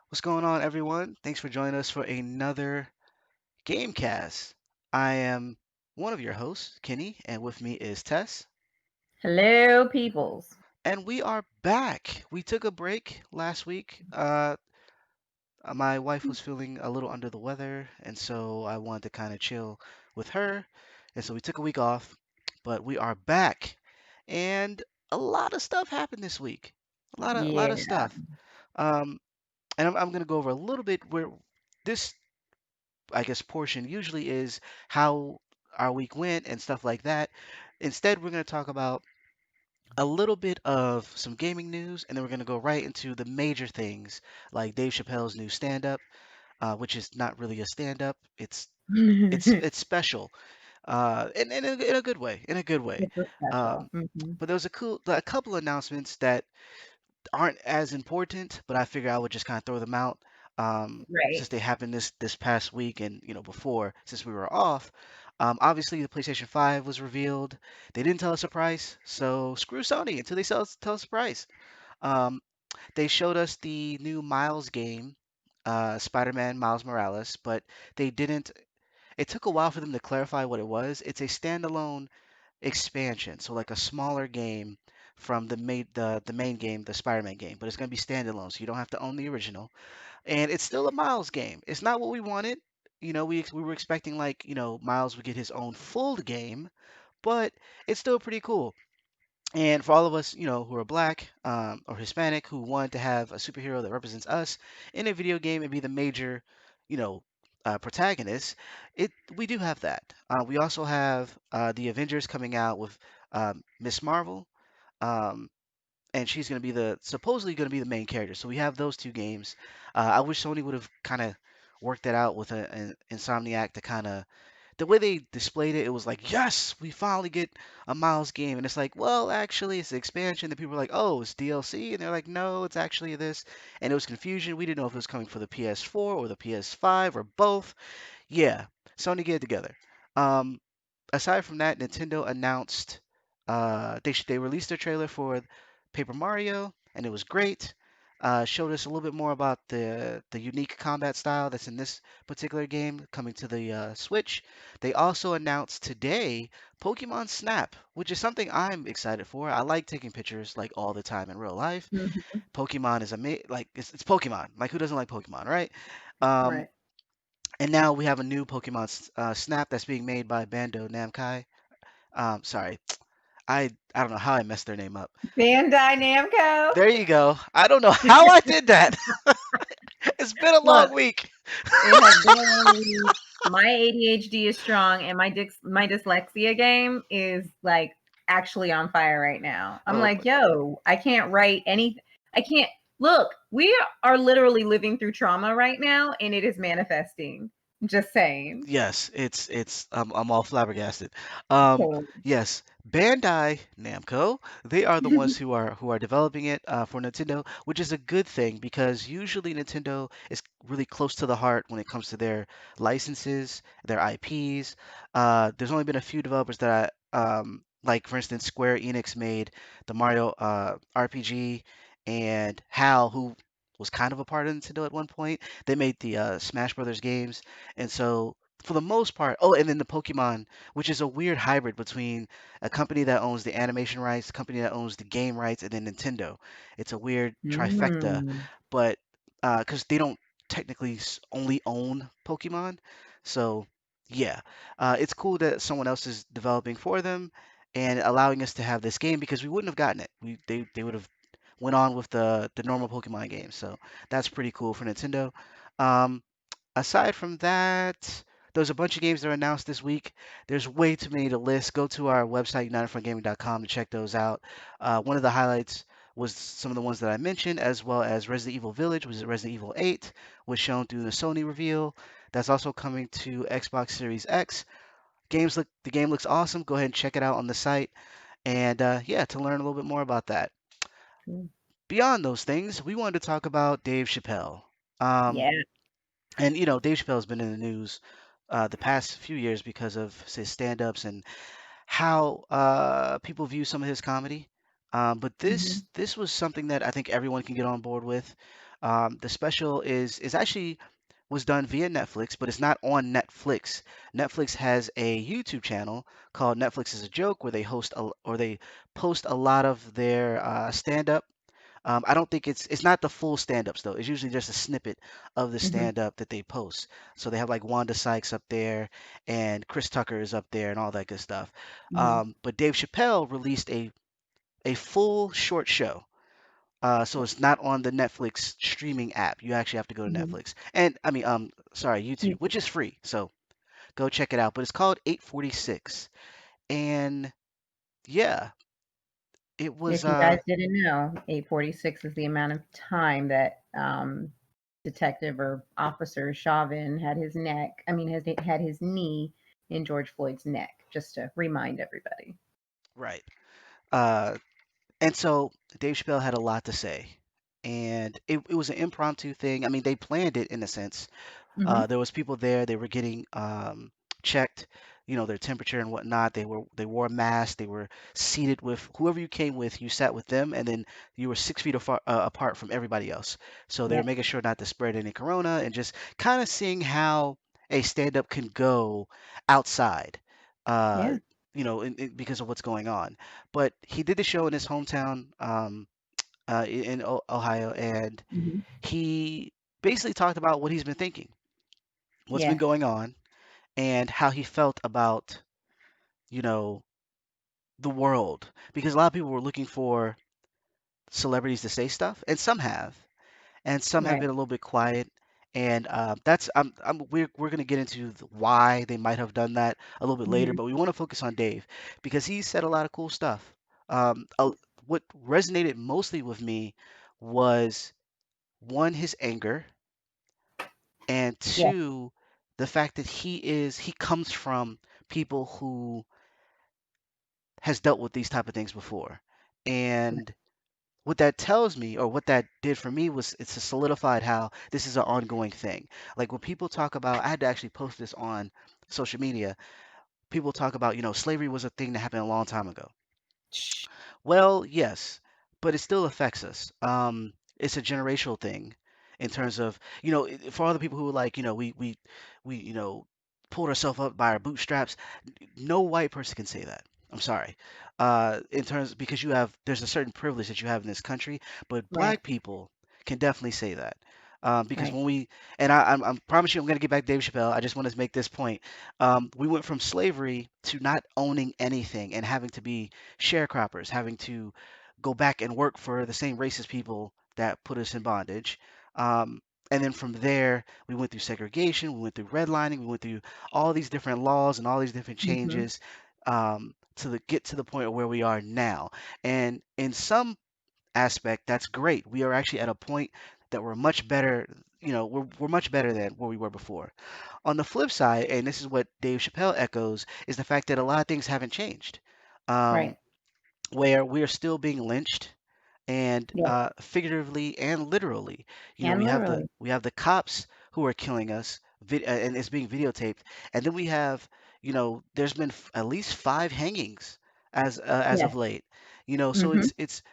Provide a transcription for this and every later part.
What's going on, everyone? Thanks for joining us for another Gamecast. I am one of your hosts, Kenny, and with me is Tess. Hello, peoples. And we are back. We took a break last week. My wife was feeling a little under the weather, and so I wanted to kind of chill with her. And so we took a week off, but we are back. And a lot of stuff happened this week. A lot of Yeah. stuff. Um, and I'm going to go over a little bit where this I guess, portion usually is how our week went and stuff like that. Instead, we're going to talk about a little bit of some gaming news, and then we're going to go right into the major things like Dave Chappelle's new stand-up, which is not really a stand-up. It's special, in a good way, in a good way. It's a special. Um, but there was a couple announcements that aren't as important, but I figure I would just kind of throw them out since Right. they happened this past week and before since we were off. Obviously, the PlayStation 5 was revealed. They didn't tell us a price, so screw Sony until they tell us a price. Um, they showed us the new Miles game, Spider-Man Miles Morales, but they didn't. It took a while for them to clarify what it was. It's a standalone expansion, so like a smaller game from the main game, the Spider-Man game, but it's going to be standalone, so you don't have to own the original. And it's still a Miles game. It's not what we wanted. We were expecting like Miles would get his own full game, but it's still pretty cool. And for all of us, who are black or Hispanic who want to have a superhero that represents us in a video game and be the major, you know, protagonist, we do have that. We also have the Avengers coming out with Miss Marvel, um, and she's going to be the supposedly going to be the main character. So we have those two games. I wish Sony would have kind of worked that out with an Insomniac to kind of the way they displayed it, it was like, yes, we finally get a Miles game. And it's like, well, actually, it's an expansion. The people were like, oh, it's DLC. And they're like, no, it's actually this. And it was confusion. We didn't know if it was coming for the PS4 or the PS5 or both. Yeah, Sony get it together. Um, Aside from that, Nintendo announced they released their trailer for Paper Mario, and it was great. Showed us a little bit more about the unique combat style that's in this particular game coming to the Switch. They also announced today Pokemon Snap, which is something I'm excited for. I like taking pictures like all the time in real life. Mhm. Pokemon is like it's Pokemon. Like who doesn't like Pokemon, right? Um, Right. and now we have a new Pokemon Snap that's being made by Bando Namkai. Sorry, I don't know how I messed their name up. Bandai Namco. There you go. I don't know how I did that. It's been a long Look, week. it has been a long week. My ADHD is strong, and my dyslexia game is like actually on fire right now. I'm Oh, like, yo, I can't write any. I can't look. We are literally living through trauma right now, and it is manifesting. Just saying. yes, I'm all flabbergasted. Um, Totally. yes, Bandai Namco, they are the ones who are developing it for Nintendo, which is a good thing because usually Nintendo is really close to the heart when it comes to their licenses, their IPs. There's only been a few developers that like for instance, Square Enix made the Mario RPG, and HAL, who was kind of a part of Nintendo at one point, they made the Smash Brothers games. And so, for the most part, oh, and then the Pokemon, which is a weird hybrid between a company that owns the animation rights, a company that owns the game rights, and then Nintendo. It's a weird trifecta, Mm. but because they don't technically only own Pokemon, so yeah, it's cool that someone else is developing for them and allowing us to have this game because we wouldn't have gotten it. They would have went on with the normal Pokemon games, so that's pretty cool for Nintendo. Um, Aside from that, there's a bunch of games that are announced this week. There's way too many to list. Go to our website, unitedfrontgaming.com, to check those out. One of the highlights was some of the ones that I mentioned, as well as Resident Evil Village, which is Resident Evil 8, was shown through the Sony reveal. That's also coming to Xbox Series X. The game looks awesome. Go ahead and check it out on the site, and yeah, to learn a little bit more about that. Beyond those things, we wanted to talk about Dave Chappelle. Um, Yeah. and Dave Chappelle's been in the news the past few years because of his stand-ups and how people view some of his comedy. But this Mhm. this was something that I think everyone can get on board with. The special is actually was done via Netflix, but it's not on Netflix. Netflix has a YouTube channel called Netflix is a Joke, where they host or they post a lot of their stand up. I don't think it's not the full stand-ups though. It's usually just a snippet of the Hmm. stand-up that they post. So they have like Wanda Sykes up there, and Chris Tucker is up there, and all that good stuff. Hmm. But Dave Chappelle released a full short show. So it's not on the Netflix streaming app. You actually have to go to Hmm. Netflix, and I mean, sorry, YouTube, YouTube. which is free. So go check it out. But it's called 846, and yeah, it was If you guys didn't know, 846 is the amount of time that Detective or Officer Chauvin had his neck, I mean, had his knee in George Floyd's neck, just to remind everybody. right. Uh, And so Dave Chappelle had a lot to say. And it was an impromptu thing. I mean, they planned it in a sense. Hmm. There was people there. They were getting checked, their temperature and whatnot. They wore a mask. They were seated with whoever you came with. You sat with them, and then you were 6 feet apart from everybody else. So they were Yeah. making sure not to spread any corona, and just kind of seeing how a stand-up can go outside. Uh, Yeah. because of what's going on. But he did the show in his hometown, in Ohio, and Hmm. he basically talked about what he's been thinking, what's been Yeah. going on, and how he felt about, you know, the world. Because a lot of people were looking for celebrities to say stuff, and some have, and some have Right. been a little bit quiet. And that's we're gonna get into why they might have done that a little bit later, Hmm. but we want to focus on Dave because he said a lot of cool stuff. What resonated mostly with me was one, his anger, and Yeah. two, the fact that he comes from people who has dealt with these type of things before. And what that tells me, or what that did for me, was it's solidified how this is an ongoing thing. Like when people talk about, I had to actually post this on social media. People talk about, slavery was a thing that happened a long time ago. Shh. Well, yes, but it still affects us. It's a generational thing in terms of, for all the people who are like, we, pulled ourselves up by our bootstraps. No white person can say that. I'm sorry. In terms because there's a certain privilege that you have in this country, but Right. black people can definitely say that. Because Right. when we, and I promise you, I'm going to get back to Dave Chappelle. I just want to make this point. We went from slavery to not owning anything and having to be sharecroppers, having to go back and work for the same racist people that put us in bondage. Um, and then from there, we went through segregation, we went through redlining, we went through all these different laws and all these different Hmm. changes, get to the point where we are now. And in some aspect, that's great. We are actually at a point that we're much better. We're much better than where we were before. On the flip side, and this is what Dave Chappelle echoes, is the fact that a lot of things haven't changed. Um, Right. where we are still being lynched, and Yeah. figuratively and literally. And literally. We have the cops who are killing us, and it's being videotaped, and then we have, there's been at least 5 hangings as Yes. of late. So Hmm. it's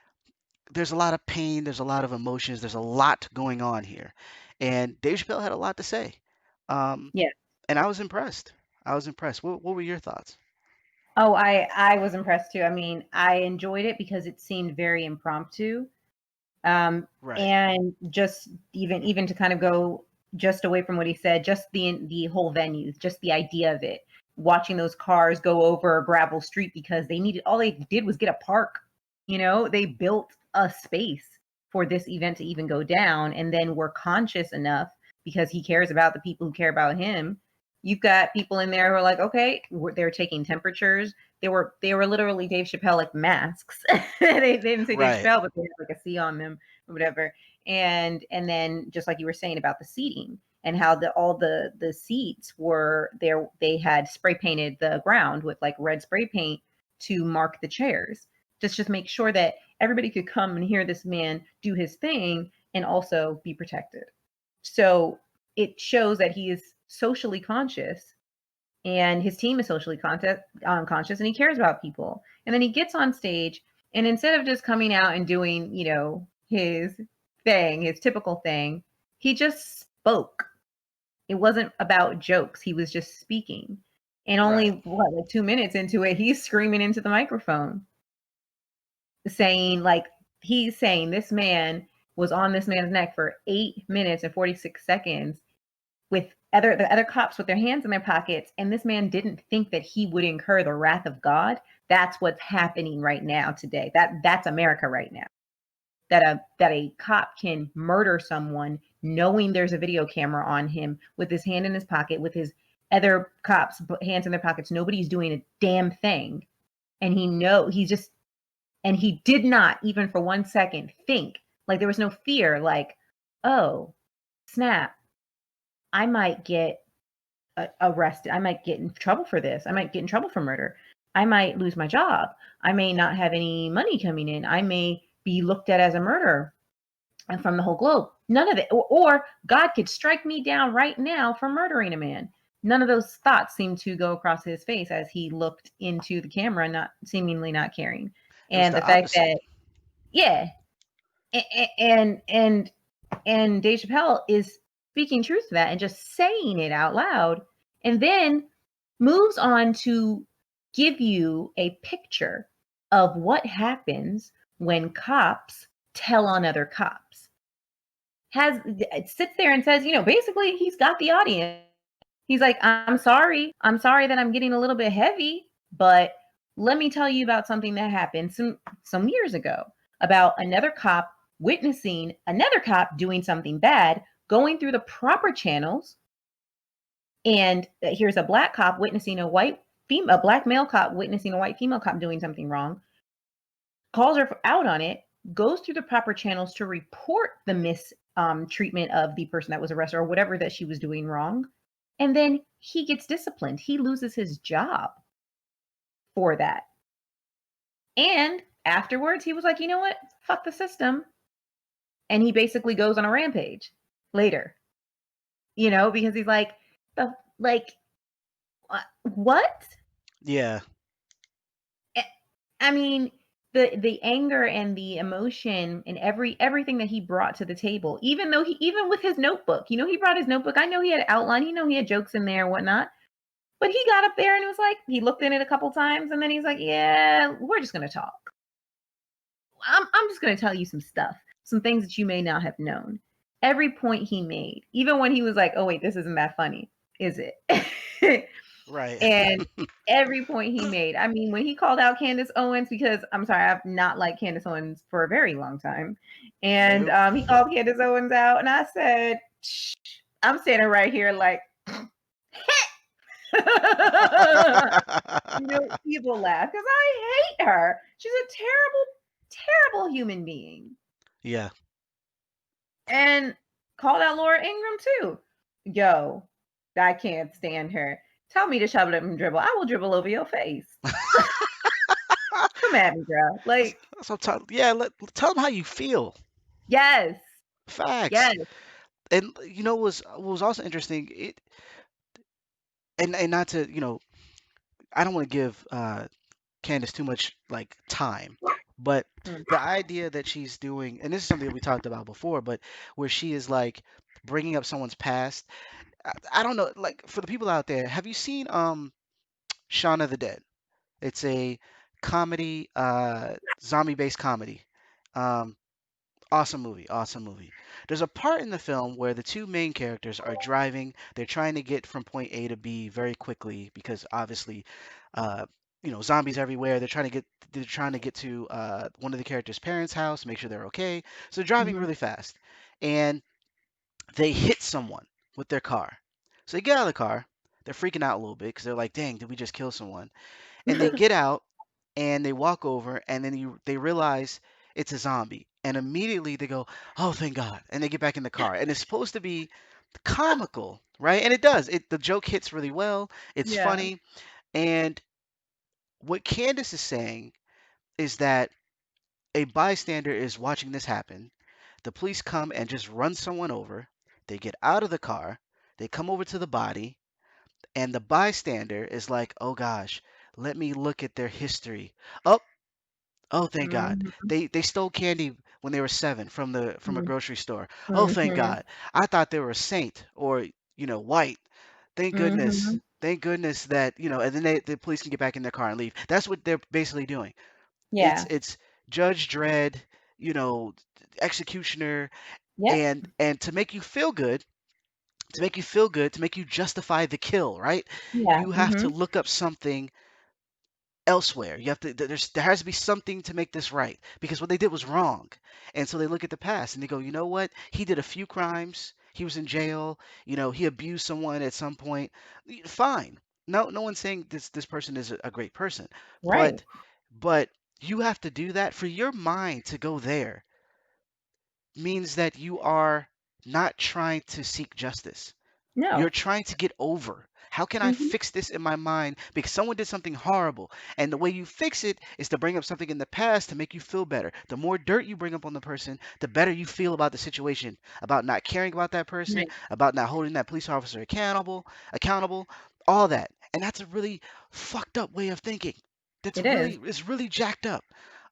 there's a lot of pain, there's a lot of emotions, there's a lot going on here, and Dave Chappelle had a lot to say, um, Yeah. and I was impressed. I was impressed. What were your thoughts? Oh, I was impressed too. I mean, I enjoyed it because it seemed very impromptu. Um, Right, and just even to kind of go just away from what he said, just the whole venue, just the idea of it, watching those cars go over a gravel street because all they did was get a park. They built a space for this event to even go down, and then were conscious enough because he cares about the people who care about him. You've got people in there who are like, okay, they're taking temperatures. They were literally Dave Chappelle like masks. They didn't say Dave right, Chappelle, but they had like a C on them or whatever. And then just like you were saying about the seating and how all the seats were there, they had spray painted the ground with like red spray paint to mark the chairs. Just make sure that everybody could come and hear this man do his thing and also be protected. So it shows that he is socially conscious, and his team is socially conscious, and he cares about people. And then he gets on stage, and instead of just coming out and doing his thing, his typical thing. He just spoke. It wasn't about jokes. He was just speaking. And only Right. what, like 2 minutes into it, he's screaming into the microphone, saying like he's saying this man was on this man's neck for 8 minutes and 46 seconds with the other cops with their hands in their pockets, and this man didn't think that he would incur the wrath of God. That's what's happening right now today. That's America right now. That a cop can murder someone knowing there's a video camera on him, with his hand in his pocket, with his other cops hands in their pockets. Nobody's doing a damn thing, and he did not even for 1 second think, like there was no fear, like, oh snap, I might get arrested. I might get in trouble for this. I might get in trouble for murder. I might lose my job. I may not have any money coming in. I may be looked at as a murderer and from the whole globe. None of it. Or God could strike me down right now for murdering a man. None of those thoughts seemed to go across his face as he looked into the camera, not seemingly not caring. It was And the the fact opposite. that, yeah, and Dave Chappelle is speaking truth to that and just saying it out loud, and then moves on to give you a picture of what happens when cops tell on other cops. Sits there and says, basically he's got the audience. He's like, I'm sorry that I'm getting a little bit heavy, but let me tell you about something that happened some years ago about another cop witnessing another cop doing something bad, going through the proper channels, and here's a black cop witnessing a black male cop witnessing a white female cop doing something wrong, calls her out on it, goes through the proper channels to report the mistreatment of the person that was arrested or whatever that she was doing wrong. And then he gets disciplined. He loses his job for that. And afterwards, he was like, you know what? Fuck the system. And he basically goes on a rampage later, because he's like, like, what? Yeah. I mean, the anger and the emotion and everything that he brought to the table, even with his notebook, he brought his notebook. I know he had an outline, he had jokes in there and whatnot, but he got up there and was like, he looked in it a couple times and then he's like, yeah, we're just gonna talk. I'm just gonna tell you some stuff, some things that you may not have known. Every point he made, even when he was like, oh wait, this isn't that funny, is it? Right. And every point he made. I mean, when he called out Candace Owens, because I'm sorry, I've not liked Candace Owens for a very long time. And Nope. he called Candace Owens out, and I said, shh, I'm standing right here like, evil laugh, because I hate her. She's a terrible, terrible human being. Yeah. And called out Laura Ingraham too. Yo, I can't stand her. Tell me to shove it and dribble. I will dribble over your face. Come at me, girl. Like, Sometimes, yeah. Tell them how you feel. yes, Facts. yes. And what was also interesting. And not to I don't want to give Candace too much like time, but Mm. the idea that she's doing, and this is something that we talked about before, but where she is like bringing up someone's past. I don't know, like for the people out there, have you seen Shaun of the Dead? It's a comedy, zombie-based comedy. Um, Awesome movie, awesome movie. There's a part in the film where the two main characters are driving. They're trying to get from point A to B very quickly because obviously, uh, zombies everywhere. They're trying to get to one of the characters' parents' house, make sure they're okay. So they're driving Mhm. really fast, and they hit someone with their car. So they get out of the car. They're freaking out a little bit because they're like, "Dang, did we just kill someone?" And they get out and they walk over and then they realize it's a zombie and immediately they go, oh thank god, and they get back in the car, and it's supposed to be comical, right? And it does, the joke hits really well, it's Yeah. funny. And what Candace is saying is that a bystander is watching this happen. The police come and just run someone over. They get out of the car, they come over to the body, and the bystander is like, oh gosh, let me look at their history. Oh, oh, thank God. Mhm. They stole candy when they were 7 from a Mm-hmm. grocery store. Oh, thank Mm-hmm. God. I thought they were a saint or, white. Thank goodness. Mm-hmm. Thank goodness that, and then the police can get back in their car and leave. That's what they're basically doing. It's Yeah. it's Judge Dredd, you know, executioner, Yep. and to make you justify the kill, right? Yeah. You have to Mm-hmm. look up something elsewhere. You have to there has to be something to make this right because what they did was wrong. And so they look at the past and they go, "You know what? He did a few crimes. He was in jail. He abused someone at some point. Fine. No one's saying this person is a great person. Right. But you have to do that for your mind to go there means that you are not trying to seek justice. You're No. trying to get over. How can I Mm-hmm. fix this in my mind? Because someone did something horrible. And the way you fix it is to bring up something in the past to make you feel better. The more dirt you bring up on the person, the better you feel about the situation, about not caring about that person, Right. about not holding that police officer accountable, all that. And that's a really fucked up way of thinking. It is. It's really jacked up.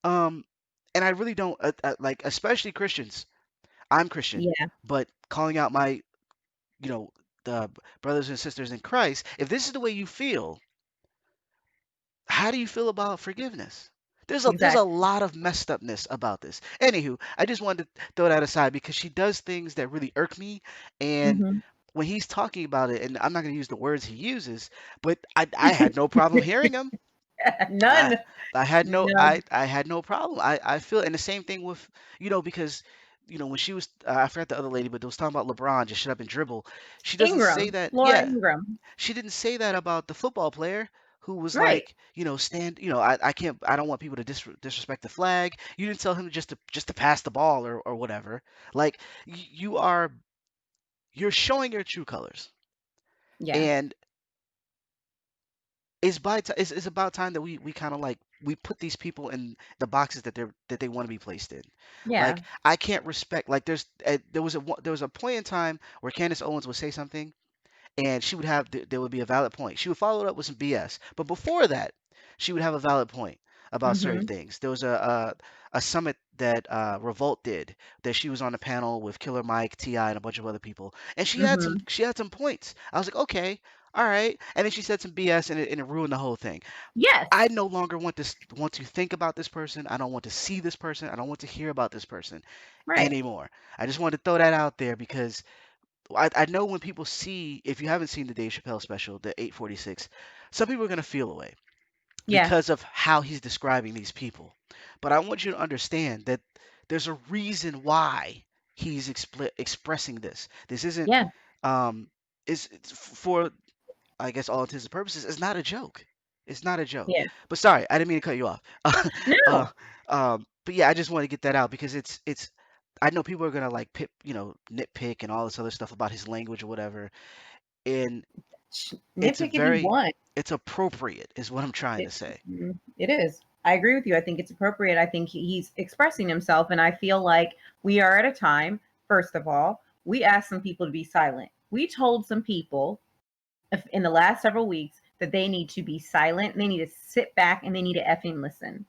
Um, and I really don't like, especially Christians. I'm Christian, Yeah. but calling out my you know, the brothers and sisters in Christ, if this is the way you feel, how do you feel about forgiveness? There's a Exactly. lot of messed upness about this. Anywho, I just wanted to throw that aside because she does things that really irk me, and Mm-hmm. when he's talking about it, and I'm not going to use the words he uses, but I had no problem hearing him. I None. None. I had no problem. I feel and the same thing with because when she was I forgot the other lady, but they was talking about LeBron just shut up and dribble. She doesn't say Ingram. that. Laura Yeah, Ingram. she didn't say that about the football player who was Right. like, stand, I can't, I don't want people to disrespect the flag. You didn't tell him just to pass the ball or whatever. Like you're showing your true colors, Yeah. and it's about time that we kind of like we put these people in the boxes that they want to be placed in. Yeah. Like I can't respect like there was a point in time where Candace Owens would say something and she would have there would be a valid point. She would follow it up with some BS. But before that, she would have a valid point about certain Mm-hmm. things. There was a summit that Revolt did that she was on a panel with Killer Mike, Ti, and a bunch of other people, and Mm-hmm. she had some points. I was like, okay, all right, and then she said some BS and it ruined the whole thing. I Yes. no longer want to think about this person. I don't want to see this person. I don't want to hear about this person Right. anymore. I just wanted to throw that out there because I know when people see, if you haven't seen the Dave Chappelle special, the 846, some people are going to feel away Yeah. because of how he's describing these people. But I want you to understand that there's a reason why he's expressing this. This isn't, Yeah. um, it's for, I guess, all intents and purposes, it's not a joke. It's not a joke. Yeah. But sorry, I didn't mean to cut you off. uh, No. but yeah, I just want to get that out because it's I know people are gonna like nitpick and all this other stuff about his language or whatever, and Nitpick if you want. it's appropriate, is what I'm trying to It, say. it is. I agree with you. I think it's appropriate. I think he's expressing himself, and I feel like we are at a time. First of all, we asked some people to be silent. We told some people in the last several weeks that they need to be silent. They need to sit back and they need to effing listen.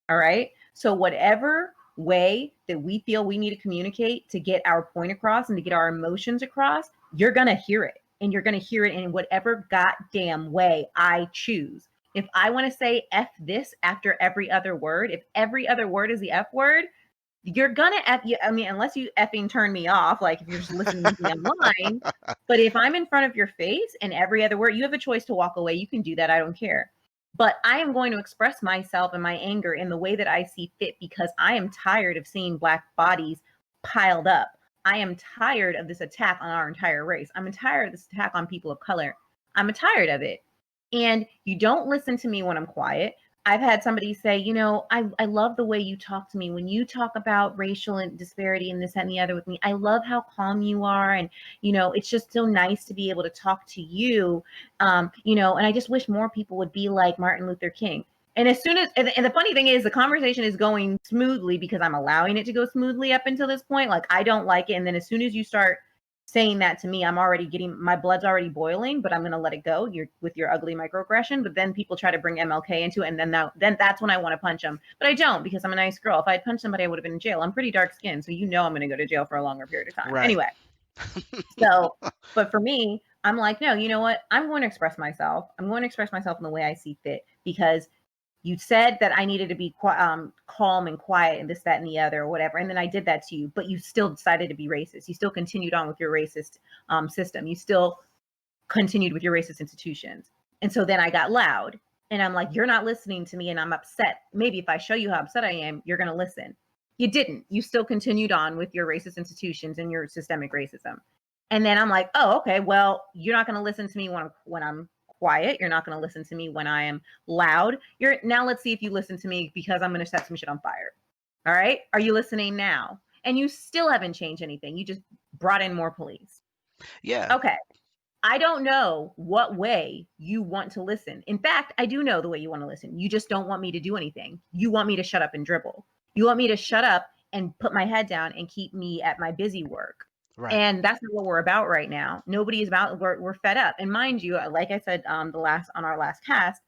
All right. So whatever way that we feel we need to communicate to get our point across and to get our emotions across, you're gonna hear it, and you're gonna hear it in whatever goddamn way I choose. If I want to say F this after every other word, if every other word is the F word, you're gonna I mean, unless you effing turn me off, like if you're just listening to me online. But if I'm in front of your face and every other word, you have a choice to walk away. You can do that. I don't care. But I am going to express myself and my anger in the way that I see fit because I am tired of seeing Black bodies piled up. I am tired of this attack on our entire race. I'm tired of this attack on people of color. I'm tired of it. And you don't listen to me when I'm quiet. I've had somebody say, I love the way you talk to me when you talk about racial and disparity and this that, and the other with me. I love how calm you are. And, it's just so nice to be able to talk to you. And I just wish more people would be like Martin Luther King. And as soon as, and the funny thing is, the conversation is going smoothly because I'm allowing it to go smoothly up until this point. Like, I don't like it. And then as soon as you start saying that to me, I'm already getting, my blood's already boiling, but I'm going to let it go. You're with your ugly microaggression. But then people try to bring MLK into it, and then that's when I want to punch them. But I don't, because I'm a nice girl. If I had punched somebody, I would have been in jail. I'm pretty dark skinned, so I'm going to go to jail for a longer period of time. Right. Anyway, so, but for me, I'm like, no, you know what? I'm going to express myself. I'm going to express myself in the way I see fit, because you said that I needed to be calm and quiet and this, that, and the other, or whatever. And then I did that to you, but you still decided to be racist. You still continued on with your racist system. You still continued with your racist institutions. And so then I got loud, and I'm like, you're not listening to me, and I'm upset. Maybe if I show you how upset I am, you're going to listen. You didn't. You still continued on with your racist institutions and your systemic racism. And then I'm like, oh, okay, well, you're not going to listen to me when I'm quiet. You're not going to listen to me when I am loud. Now let's see if you listen to me, because I'm going to set some shit on fire. All right? Are you listening now? And you still haven't changed anything. You just brought in more police. Yeah. Okay. I don't know what way you want to listen. In fact, I do know the way you want to listen. You just don't want me to do anything. You want me to shut up and dribble. You want me to shut up and put my head down and keep me at my busy work. Right. And that's not what we're about right now. Nobody is about. We're fed up. And mind you, like I said, on our last cast,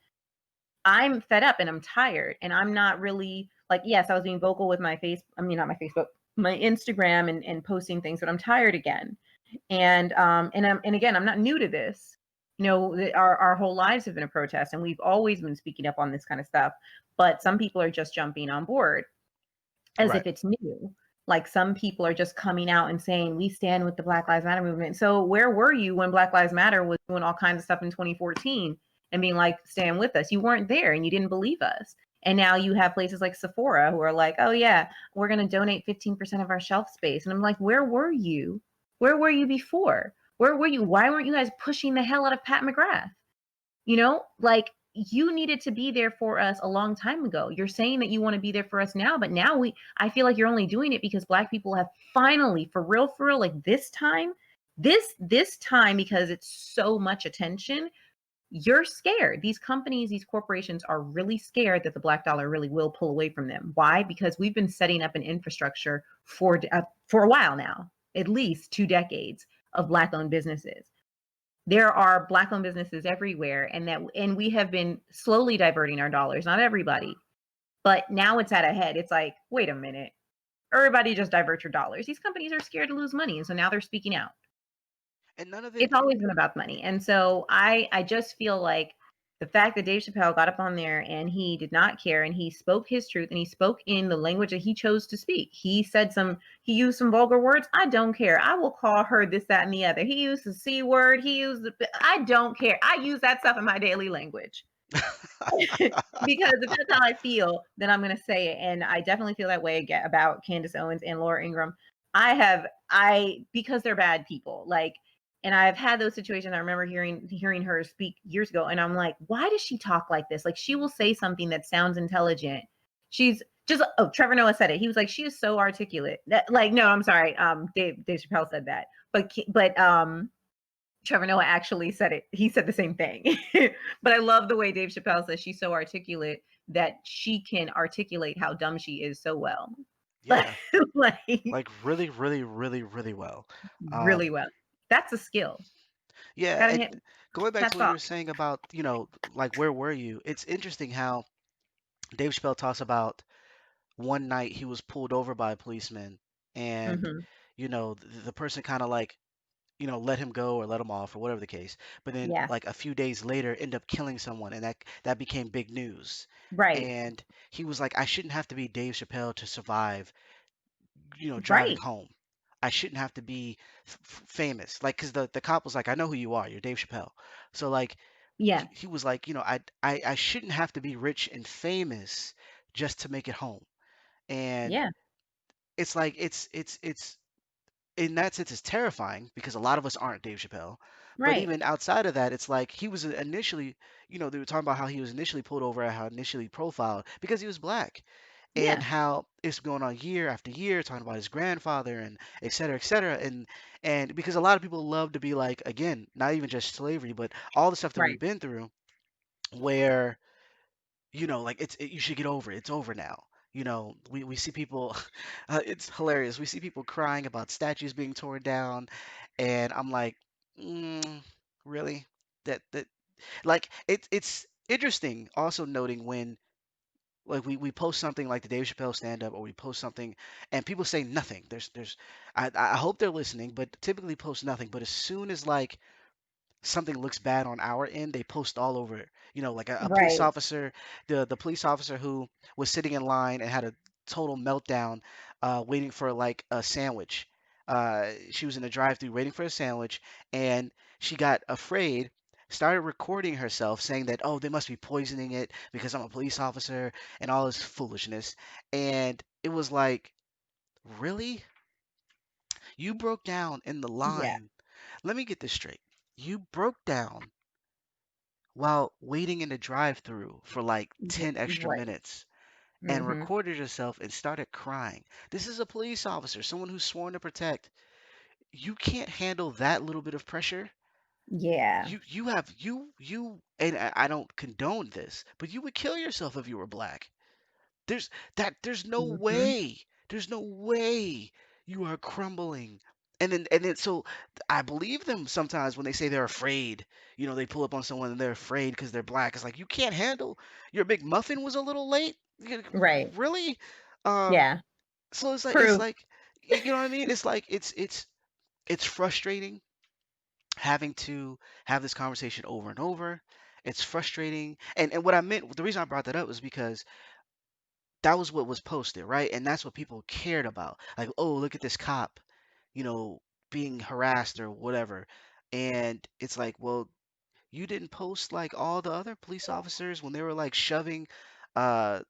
I'm fed up and I'm tired, and I'm not really like, yes, I was being vocal with my face. I mean, not my Facebook, my Instagram, and posting things, but I'm tired again. And again, I'm not new to this. Our whole lives have been a protest, and we've always been speaking up on this kind of stuff. But some people are just jumping on board as Right. if it's new. Like, some people are just coming out and saying, we stand with the Black Lives Matter movement. So where were you when Black Lives Matter was doing all kinds of stuff in 2014 and being like, stand with us? You weren't there, and you didn't believe us. And now you have places like Sephora who are like, oh yeah, we're going to donate 15% of our shelf space. And I'm like, where were you? Where were you before? Where were you? Why weren't you guys pushing the hell out of Pat McGrath? Like, you needed to be there for us a long time ago. You're saying that you want to be there for us now, but now I feel like you're only doing it because Black people have finally, for real, like this time, because it's so much attention, you're scared. These companies, these corporations are really scared that the Black dollar really will pull away from them. Why? Because we've been setting up an infrastructure for a while now, at least 2 decades of Black-owned businesses. There are Black-owned businesses everywhere, and we have been slowly diverting our dollars. Not everybody, but now it's at a head. It's like, wait a minute, everybody just divert your dollars. These companies are scared to lose money, and so now they're speaking out. And none of it. It's always been about money. And so I just feel like the fact that Dave Chappelle got up on there and he did not care, and he spoke his truth, and he spoke in the language that he chose to speak. He used some vulgar words. I don't care. I will call her this, that, and the other. He used the C word. I don't care. I use that stuff in my daily language. Because if that's how I feel, then I'm going to say it. And I definitely feel that way about Candace Owens and Laura Ingraham. Because they're bad people. Like, and I've had those situations. I remember hearing her speak years ago, and I'm like, why does she talk like this? Like, she will say something that sounds intelligent. She's just, Trevor Noah said it. He was like, she is so articulate. No, I'm sorry. Dave Chappelle said that, but Trevor Noah actually said it. He said the same thing. But I love the way Dave Chappelle says she's so articulate that she can articulate how dumb she is so well. Yeah. Like, Like really, really, really, really well. really well. That's a skill. Yeah. Gotta And hit. going back to That's what you off. were saying about, like where were you? It's interesting how Dave Chappelle talks about one night he was pulled over by a policeman, and Hmm. the person kind of like let him go or let him off or whatever the case. But then Yeah. like a few days later end up killing someone, and that became big news. Right. And he was like, I shouldn't have to be Dave Chappelle to survive, driving Right. home. I shouldn't have to be famous. Like, because the cop was like, I know who you are. You're Dave Chappelle. So like Yeah. he was like, I shouldn't have to be rich and famous just to make it home. And Yeah. it's like it's in that sense it's terrifying because a lot of us aren't Dave Chappelle. But Right. even outside of that, it's like he was initially, they were talking about how he was initially pulled over, how initially profiled because he was black, and Yeah. how it's going on year after year talking about his grandfather and et cetera, et cetera. And because a lot of people love to be like, again, not even just slavery, but all the stuff that we've Right. been through where, like you should get over it. It's over now. we see people, it's hilarious. We see people crying about statues being torn down, and I'm like, mm, really? That like it's interesting also noting when like we post something like the Dave Chappelle stand up or we post something and people say nothing. There's I hope they're listening, but typically post nothing. But as soon as like something looks bad on our end, they post all over it. Like a police Right. officer, the police officer who was sitting in line and had a total meltdown, waiting for like a sandwich. She was in the drive-thru waiting for a sandwich, and she got afraid. Started recording herself saying that, oh, they must be poisoning it because I'm a police officer and all this foolishness. And it was like, really? You broke down in the Yeah. line. Let me get this straight. You broke down while waiting in the drive-through for like 10 extra Right. minutes and Hmm. recorded yourself and started crying. This is a police officer, someone who's sworn to protect. You can't handle that little bit of pressure. Yeah. You have and I don't condone this, but you would kill yourself if you were black. There's there's no Hmm. way. There's no way you are crumbling. And then so I believe them sometimes when they say they're afraid. They pull up on someone and they're afraid because they're black. It's like you can't handle your big muffin was a little late. Right. Really? Um, Yeah. so it's Proof. like you know what I mean? It's like it's frustrating having to have this conversation over and over. It's frustrating. And what I meant, the reason I brought that up was because that was what was posted, right? And that's what people cared about. Like, oh, look at this cop, you know, being harassed or whatever. And it's like, well, you didn't post like all the other police officers when they were like uh,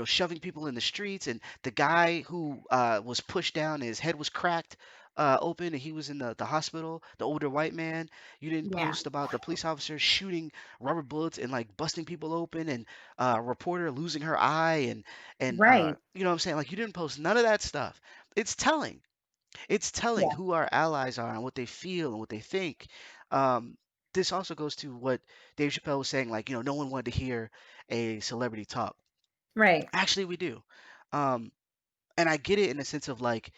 shoving people in the streets, and the guy who was pushed down, his head was cracked open, and he was in the hospital. The older white man. You didn't Yeah. post about the police officer shooting rubber bullets and like busting people open, and a reporter losing her eye, and Right. you know what I'm saying? Like you didn't post none of that stuff. It's telling. It's telling Yeah. who our allies are and what they feel and what they think. Um, this also goes to what Dave Chappelle was saying, like, no one wanted to hear a celebrity talk. Right. Actually, we do. Um, and I get it in the sense of like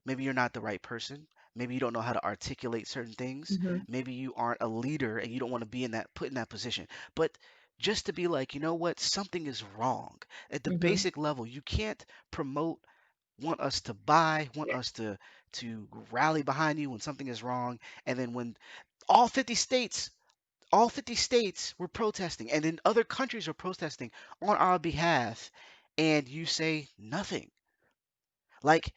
maybe you're not the right person. Maybe you don't know how to articulate certain things. Hmm. Maybe you aren't a leader and you don't want to be put in that position. But just to be like, you know what, something is wrong. At the Hmm. basic level, you can't promote, want us to buy, want us to rally behind you when something is wrong, and then when all 50 states all 50 states were protesting and then other countries were protesting on our behalf, and you say nothing. Like,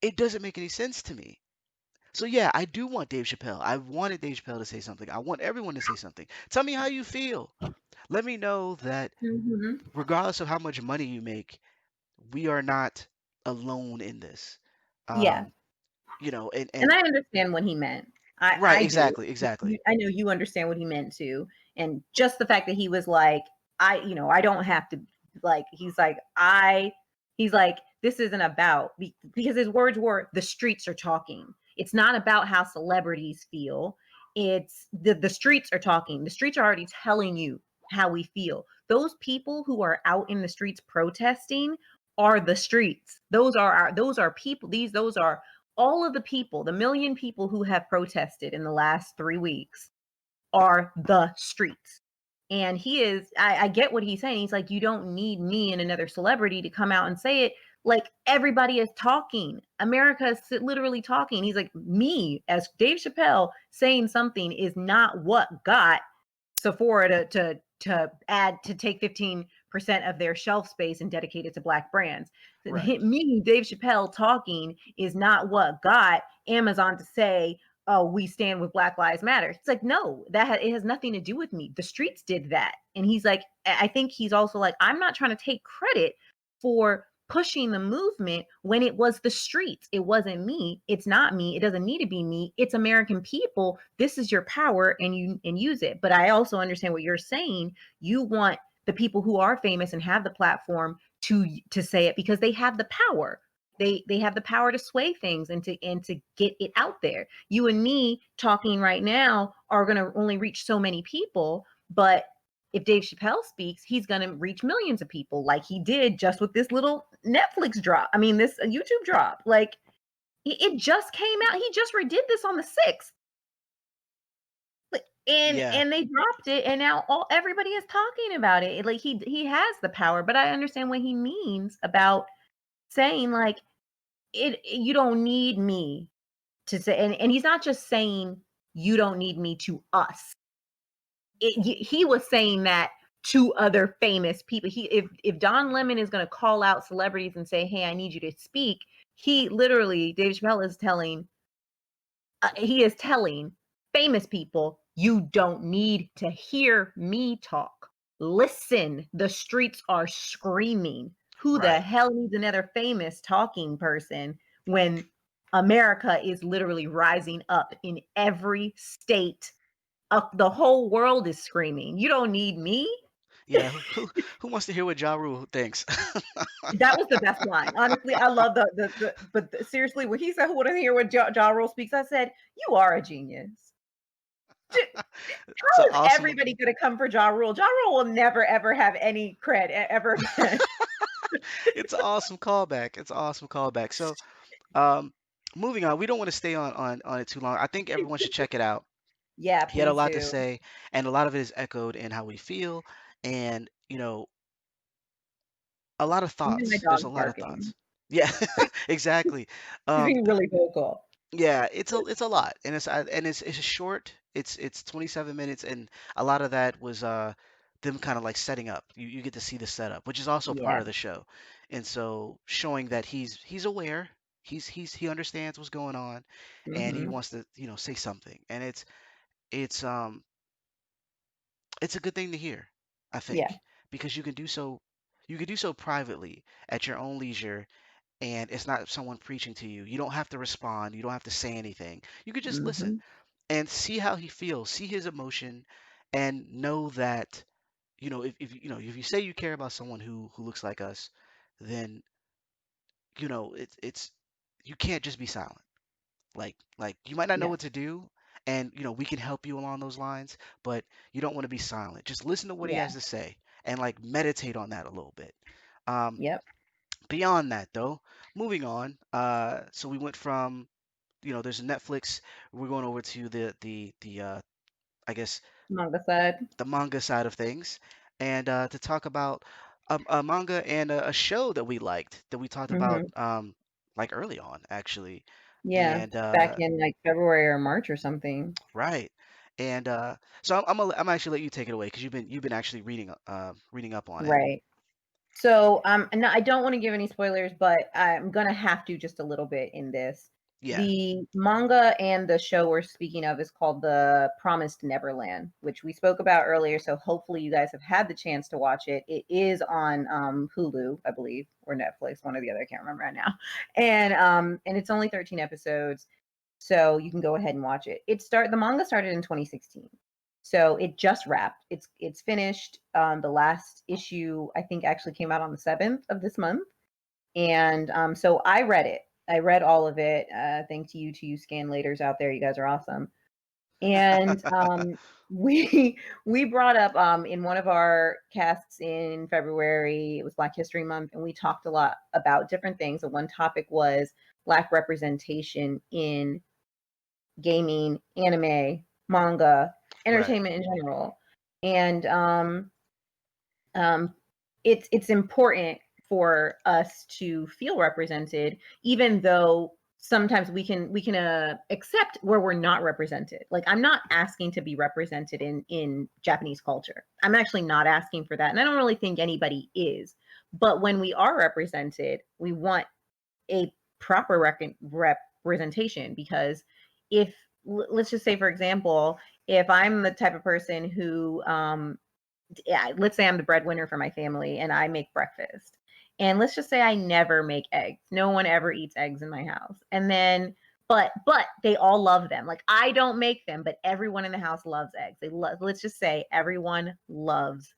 it doesn't make any sense to me. So yeah, I do want Dave Chappelle. I wanted Dave Chappelle to say something. I want everyone to say something. Tell me how you feel. Let me know that Hmm. regardless of how much money you make, we are not alone in this. Yeah. Um, and And I understand what he meant. right, I do. exactly, exactly. I know you understand what he meant too. And just the fact that he was like, I don't have to, like, he's like, this isn't about, because his words were, the streets are talking. It's not about how celebrities feel. It's the streets are talking. The streets are already telling you how we feel. Those people who are out in the streets protesting are the streets. Those are people. Those are all of the people, the million people who have protested in the last 3 weeks are the streets. And I get what he's saying. He's like, you don't need me and another celebrity to come out and say it. Like, everybody is talking. America is literally talking. He's like, me as Dave Chappelle saying something is not what got Sephora to take 15% of their shelf space and dedicate it to black brands. Right. Me, Dave Chappelle, talking is not what got Amazon to say, "Oh, we stand with Black Lives Matter." It's like, no, it has nothing to do with me. The streets did that, and he's like, I think he's also like, I'm not trying to take credit for pushing the movement when it was the streets. It wasn't me. It's not me. It doesn't need to be me. It's American people. This is your power, and use it. But I also understand what you're saying. You want the people who are famous and have the platform to say it because they have the power. They have the power to sway things and to get it out there. You and me talking right now are going to only reach so many people, but if Dave Chappelle speaks, he's going to reach millions of people like he did just with this little Netflix drop. I mean, this YouTube drop. Like, it just came out. He just redid this on the 6th. And Yeah, and they dropped it, and now everybody is talking about it. Like, he has the power, but I understand what he means about saying, like, you don't need me to say, and he's not just saying you don't need me to us. He was saying that to other famous people. If Don Lemon is going to call out celebrities and say, "Hey, I need you to speak," he literally, Dave Chappelle is telling, famous people, "You don't need to hear me talk. Listen, the streets are screaming. Who the right. hell needs another famous talking person when America is literally rising up in every state? The whole world is screaming. You don't need me." Yeah, who wants to hear what Ja Rule thinks? That was the best line. Honestly, I love seriously, when he said, "Who want to hear what Ja Rule speaks?" I said, "You are a genius." It's an How is awesome everybody going to come for Ja Rule? Ja Rule will never ever have any cred ever again. it's an awesome callback. It's an awesome callback. So, um, moving on, we don't want to stay on it too long. I think everyone should check it out. Yeah, He had a please lot to do. say, and a lot of it is echoed in how we feel, and a lot of Even my thoughts. There's a dog's lot of barking. thoughts. Yeah, exactly. He's Um, being really vocal. yeah, it's a lot, and it's short. It's 27 minutes, and a lot of that was them kind of like setting up. You get to see the setup, which is also part Yeah. of the show, and so showing that he's aware, he understands what's going on, and he Hmm. wants to say something, and it's um it's a good thing to hear, I Yeah. think, because you can do so privately at your own leisure, and it's not someone preaching to you. You don't have to respond. You don't have to say anything. You could just listen Hmm. and see how he feels, see his emotion, and know that if you say you care about someone who looks like us, then it's you can't just be silent. Like you might not know Yeah. what to do, and we can help you along those lines, but you don't want to be silent. Just listen to what he Yeah. has to say and like meditate on that a little bit. Um, Yep. Beyond that though, moving on. So we went from there's a Netflix. We're going over to the I guess Manga side. the manga side of things, and to talk about a manga and a show that we liked that we talked about Hmm. like early on actually, Yeah. and Back in like February or March or something. right, and so I'm actually let you take it away because you've been actually reading up on it. Right. So, no, I don't want to give any spoilers, but I'm gonna have to just a little bit in this. Yeah. The manga and the show we're speaking of is called The Promised Neverland, which we spoke about earlier. So hopefully you guys have had the chance to watch it. It is on Hulu, I believe, or Netflix, one or the other. I can't remember right now. And it's only 13 episodes, so you can go ahead and watch it. The manga started in 2016. So it just wrapped. It's finished. The last issue I think actually came out on the 7th of this month, and so I read it. I read all of it. Thanks to you scan laters out there. You guys are awesome. And we brought up in one of our casts in February. It was Black History Month, and we talked a lot about different things. And one topic was Black representation in gaming, anime, manga, Right. entertainment in general. And um, it's important for us to feel represented, even though sometimes we can accept where we're not represented. Like, I'm not asking to be represented in Japanese culture. I'm actually not asking for that, and I don't really think anybody is. But when we are represented, we want a proper representation, because if let's just say, for example, if I'm the type of person who yeah, let's say I'm the breadwinner for my family and I make breakfast, and let's just say I never make eggs, no one ever eats eggs in my house, and then but they all love them. Like, I don't make them, but everyone in the house loves eggs. Let's just say everyone loves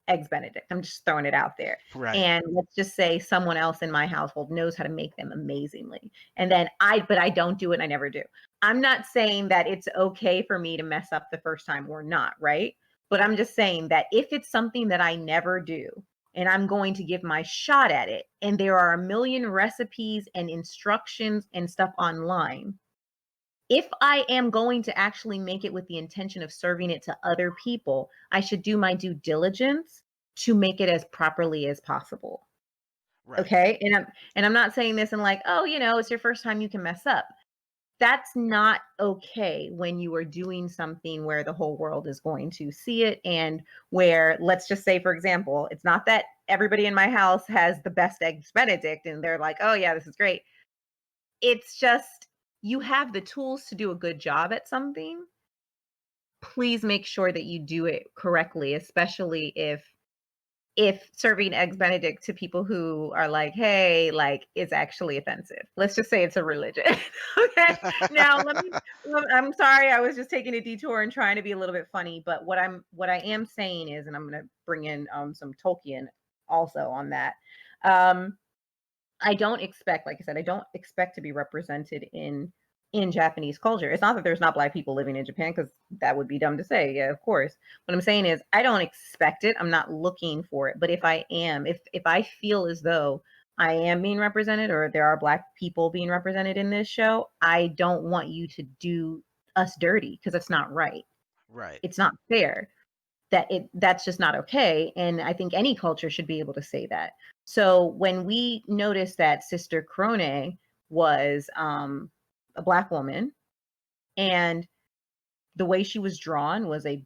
eggs benedict. I'm just throwing it out there. Right. And let's just say someone else in my household knows how to make them amazingly, and then I don't do it, and I never do. I'm not saying that it's okay for me to mess up the first time or not, right? But I'm just saying that if it's something that I never do and I'm going to give my shot at it, and there are a million recipes and instructions and stuff online, if I am going to actually make it with the intention of serving it to other people, I should do my due diligence to make it as properly as possible. Right. Okay? And I'm not saying this in like, "Oh, it's your first time, you can mess up." That's not okay when you are doing something where the whole world is going to see it, and where, let's just say, for example, it's not that everybody in my house has the best eggs benedict and they're like, "Oh yeah, this is great." It's just, you have the tools to do a good job at something. Please make sure that you do it correctly, especially if serving eggs benedict to people who are like, "Hey," like, it's actually offensive. Let's just say it's a religion. Okay? Now I'm sorry, I was just taking a detour and trying to be a little bit funny, but what I am saying is, and I'm gonna bring in, some Tolkien also on that. Um, I don't expect, like I said, I don't expect to be represented in Japanese culture. It's not that there's not Black people living in Japan, because that would be dumb to say. Yeah, of course. What I'm saying is I don't expect it. I'm not looking for it. But if I am, if I feel as though I am being represented, or there are Black people being represented in this show, I don't want you to do us dirty, because it's not right. Right. It's not fair. That's just not okay, and I think any culture should be able to say that. So when we noticed that Sister Krone was a Black woman, and the way she was drawn was a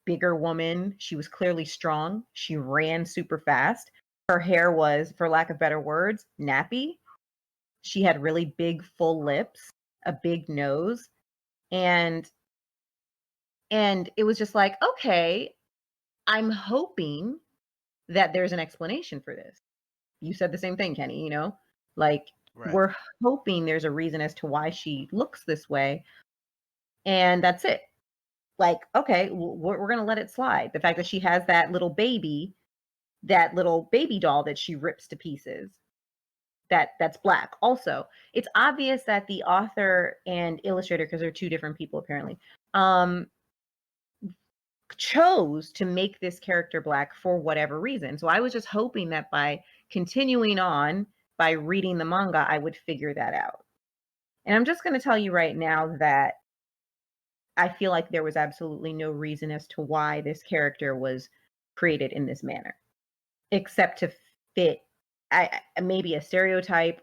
bigger woman, she was clearly strong, she ran super fast, her hair was, for lack of better words, nappy, she had really big full lips, a big nose, and it was just like, okay, I'm hoping that there's an explanation for this. You said the same thing, Kenny, like, Right. we're hoping there's a reason as to why she looks this way, and that's it. Like, okay, we're going to let it slide. The fact that she has that little baby doll that she rips to pieces, that's Black. Also, it's obvious that the author and illustrator, because they're two different people apparently, um, chose to make this character Black for whatever reason. So I was just hoping that by continuing on, by reading the manga, I would figure that out. And I'm just going to tell you right now that I feel like there was absolutely no reason as to why this character was created in this manner, except to fit maybe a stereotype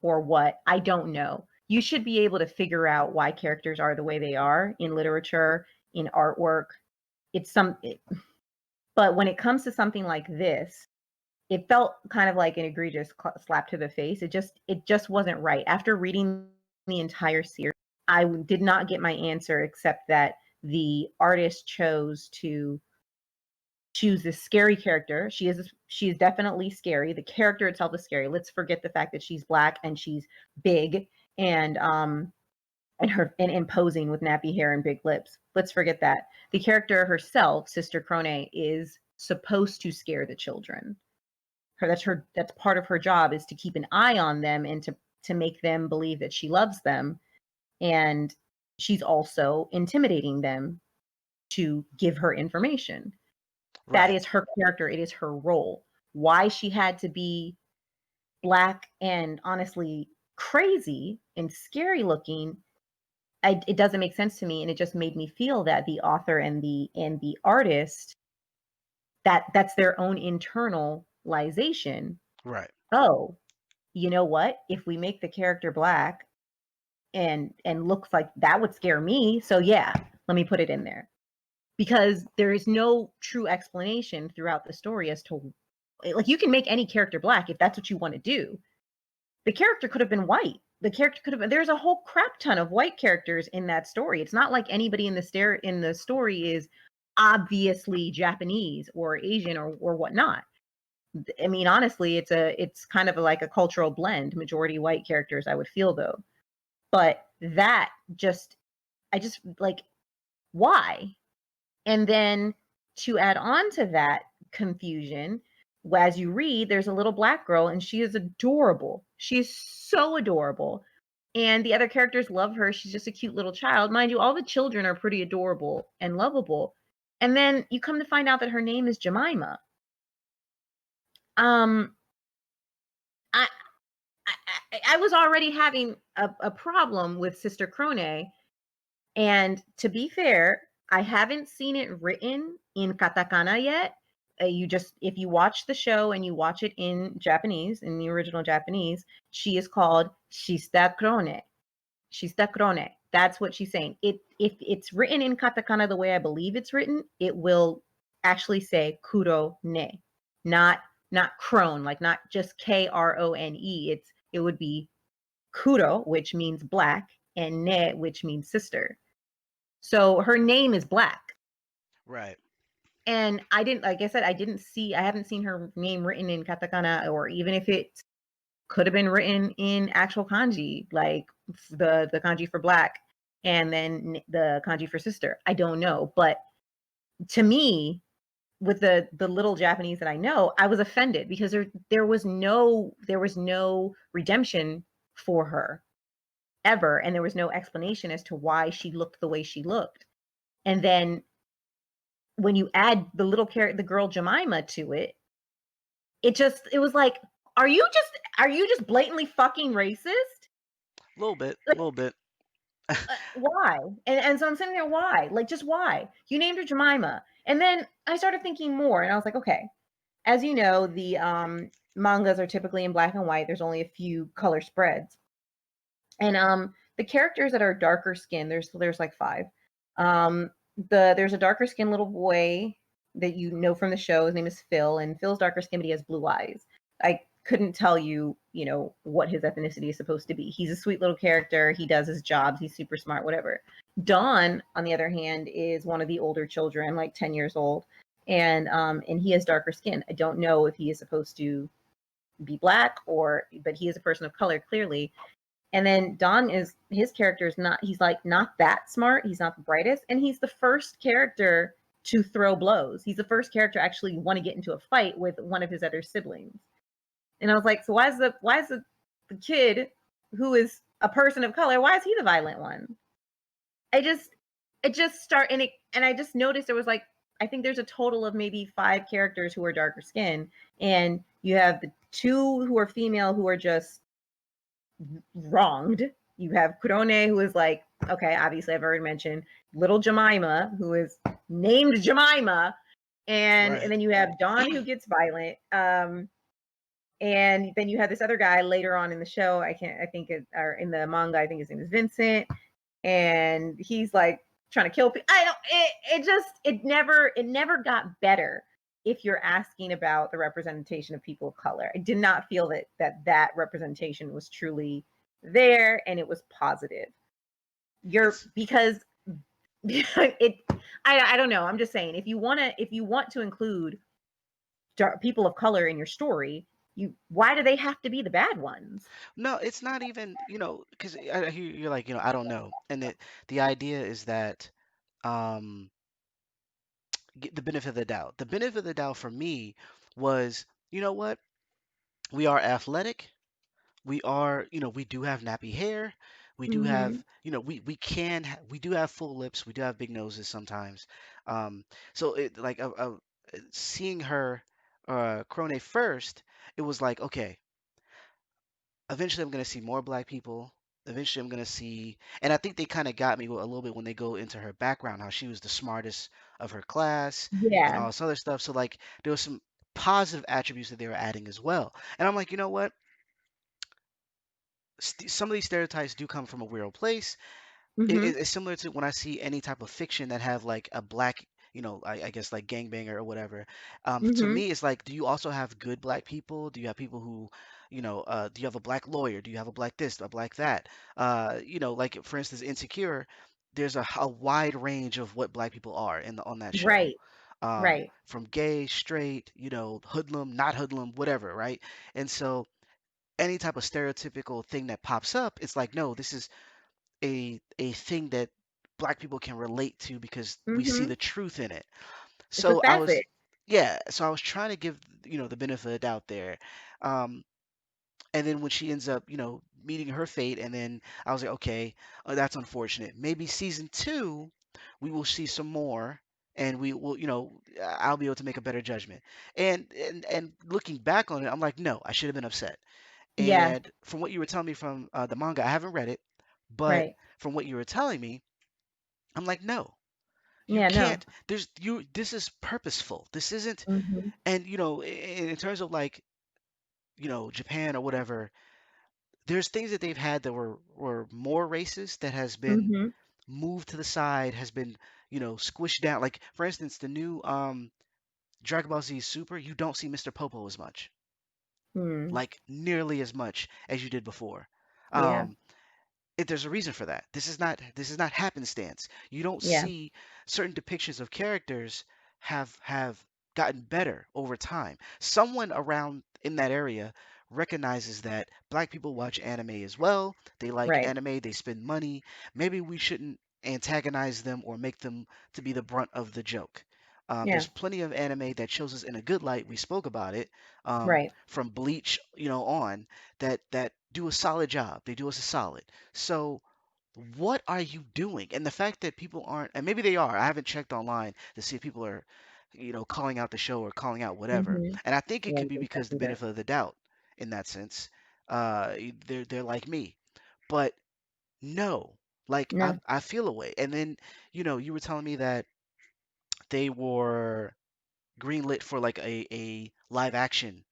or what. I don't know. You should be able to figure out why characters are the way they are in literature, in artwork. But when it comes to something like this, it felt kind of like an egregious slap to the face. It just wasn't right. After reading the entire series, I did not get my answer, except that the artist chose to choose this scary character. She is definitely scary. The character itself is scary. Let's forget the fact that she's Black and she's big, and imposing with nappy hair and big lips. Let's forget that. The character herself, Sister Krone, is supposed to scare the children. That's part of her job, is to keep an eye on them and to make them believe that she loves them, and she's also intimidating them to give her information. That Right. is her character, it is her role. Why she had to be Black and honestly crazy and scary looking, it doesn't make sense to me, and it just made me feel that the author and the artist, that's their own internalization. Right. Oh, you know what? If we make the character Black and looks like that would scare me, so yeah, let me put it in there. Because there is no true explanation throughout the story as to, like, you can make any character Black if that's what you want to do. The character could have been white. The character could have been, there's a whole crap ton of white characters in that story. It's not like anybody in the story is obviously Japanese or Asian or whatnot. I mean, honestly, it's kind of like a cultural blend. Majority white characters, I would feel, though. But that just, I just like, why? And then to add on to that confusion, as you read, there's a little Black girl and she is adorable. She is so adorable. And the other characters love her. She's just a cute little child. Mind you, all the children are pretty adorable and lovable. And then you come to find out that her name is Jemima. Um, I I was already having a problem with Sister Krone, and to be fair, I haven't seen it written in katakana yet. You just if you watch the show and you watch it in Japanese, in the original Japanese, she is called Sister Krone. Sister Krone. That's what she's saying. It if it's written in katakana the way I believe it's written, it will actually say kuro ne, not crone, like not just Krone. It would be kuro, which means black, and ne, which means sister. So her name is Black. Right. And I didn't, like I said, I haven't seen her name written in katakana, or even if it could have been written in actual kanji, like the kanji for black and then the kanji for sister. I don't know. But to me, with the little Japanese that I know, I was offended because there was no redemption for her ever, and there was no explanation as to why she looked the way she looked. And then when you add the little character, the girl Jemima to it, it was like, are you just blatantly fucking racist? A little bit. A Like, little bit. why? And so I'm sitting there, why? Like, just why? You named her Jemima, and then I started thinking more, and I was like, okay. As you know, the mangas are typically in black and white. There's only a few color spreads, and the characters that are darker skinned, there's like five. There's a darker skinned little boy that you know from the show. His name is Phil, and Phil's darker skinned, but he has blue eyes. I couldn't tell you, what his ethnicity is supposed to be. He's a sweet little character. He does his jobs. He's super smart, whatever. Don, on the other hand, is one of the older children, like 10 years old, and he has darker skin. I don't know if he is supposed to be black, but he is a person of color, clearly. And then Don is his character is not he's like not that smart. He's not the brightest. And he's the first character to throw blows. He's the first character to actually want to get into a fight with one of his other siblings. And I was like, so why is the kid who is a person of color, why is he the violent one? I just it just start and I just noticed there was like I think there's a total of maybe five characters who are darker skin, and you have the two who are female who are just wronged. You have Krone, who is like, okay, obviously I've already mentioned little Jemima, who is named Jemima, and Right. then you have Dawn, who gets violent, and then you have this other guy later on in the show. I think or in the manga, I think his name is Vincent, and he's like trying to kill people. I don't. It never got better. If you're asking about the representation of people of color, I did not feel that representation was truly there, and it was positive. You're It's because it. I don't know. I'm just saying, if you want to include people of color in your story, why do they have to be the bad ones? no, it's not even, because I hear you're like, I don't know. And the idea is that get the benefit of the doubt. The benefit of the doubt for me was, you know what? We are athletic. We do have nappy hair. We do have, Mm-hmm. we do have full lips. We do have big noses sometimes. Um, so seeing her, Krone first, it was like, okay, eventually I'm gonna see more black people. Eventually I'm gonna see, and I think they kind of got me a little bit when they go into her background, how she was the smartest of her class and Yeah. all this other stuff. So like there was some positive attributes that they were adding as well. And I'm like, you know what? Some of these stereotypes do come from a real place. Mm-hmm. It's similar to when I see any type of fiction that have like a black, I guess like gangbanger or whatever. To Mm-hmm. me, it's like, do you also have good black people? Do you have people who, do you have a black lawyer? Do you have a black this, a black that? Like for instance, Insecure, there's a wide range of what black people are on that show. Right. Right. From gay, straight, hoodlum, not hoodlum, whatever, right? And so any type of stereotypical thing that pops up, it's like, no, this is a thing that black people can relate to because we see Mm-hmm. the truth in it. It's a So I was facet. yeah, so I was trying to give, the benefit of the doubt there. Um, and then when she ends up, meeting her fate, and then I was like, okay, that's unfortunate. Maybe season two, we will see some more. and we will, I'll be able to make a better judgment. And looking back on it, I'm like, no, I should have been upset. Yeah, And from what you were telling me from the manga, I haven't read it, but right. from what you were telling me, I'm like, no, you Yeah, no. can't. This is purposeful. This isn't. Mhm. And in terms of like, Japan or whatever, there's things that they've had that were more racist that has been Mhm. moved to the side, has been, squished down. Like for instance, the new Dragon Ball Z Super, you don't see Mr. Popo as much, Hmm. like nearly as much as you did before. Yeah. Um, there's a reason for that. This is not happenstance. You don't Yeah. see certain depictions of characters have gotten better over time. Someone around in that area recognizes that black people watch anime as well. They like Right. anime, they spend money. Maybe we shouldn't antagonize them or make them to be the brunt of the joke. Yeah. There's plenty of anime that shows us in a good light. We spoke about it, Right. from Bleach, on, that do a solid job. They do us a solid. So what are you doing? And the fact that people aren't, and maybe they are, I haven't checked online to see if people are, calling out the show or calling out whatever. Mhm. And I think it Yeah, could be you check because the either. benefit of the doubt in that sense. They're like me. But no, like I No. I feel a way. And then, you were telling me that they were greenlit for like a live action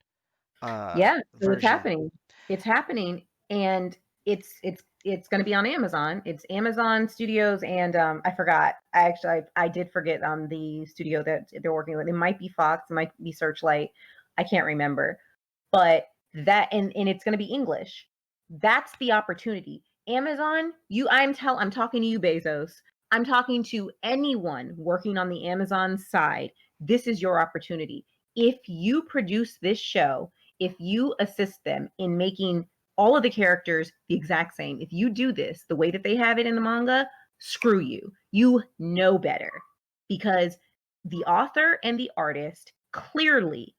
Yeah, so it's version. happening. It's happening, and it's going to be on Amazon. It's Amazon Studios, and I forgot. I did forget the studio that they're working with. It might be Fox, it might be Searchlight. I can't remember, but that and it's going to be English. That's the opportunity. Amazon, I'm talking to you, Bezos. I'm talking to anyone working on the Amazon side. This is your opportunity. If you produce this show, if you assist them in making all of the characters the exact same, if you do this the way that they have it in the manga, screw you. You know better because the author and the artist clearly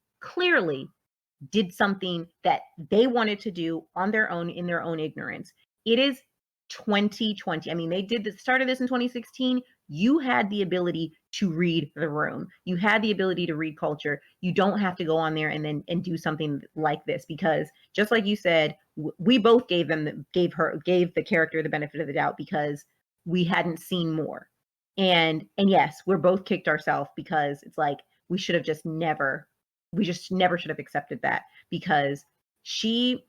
did something that they wanted to do on their own in their own ignorance. It is 2020. I mean, they started this in 2016. You had the ability to read the room. You had the ability to read culture. You don't have to go on there and do something like this because just like you said, we both gave the character the benefit of the doubt because we hadn't seen more. And yes, we're both kicked ourselves because it's like we just never should have accepted that because she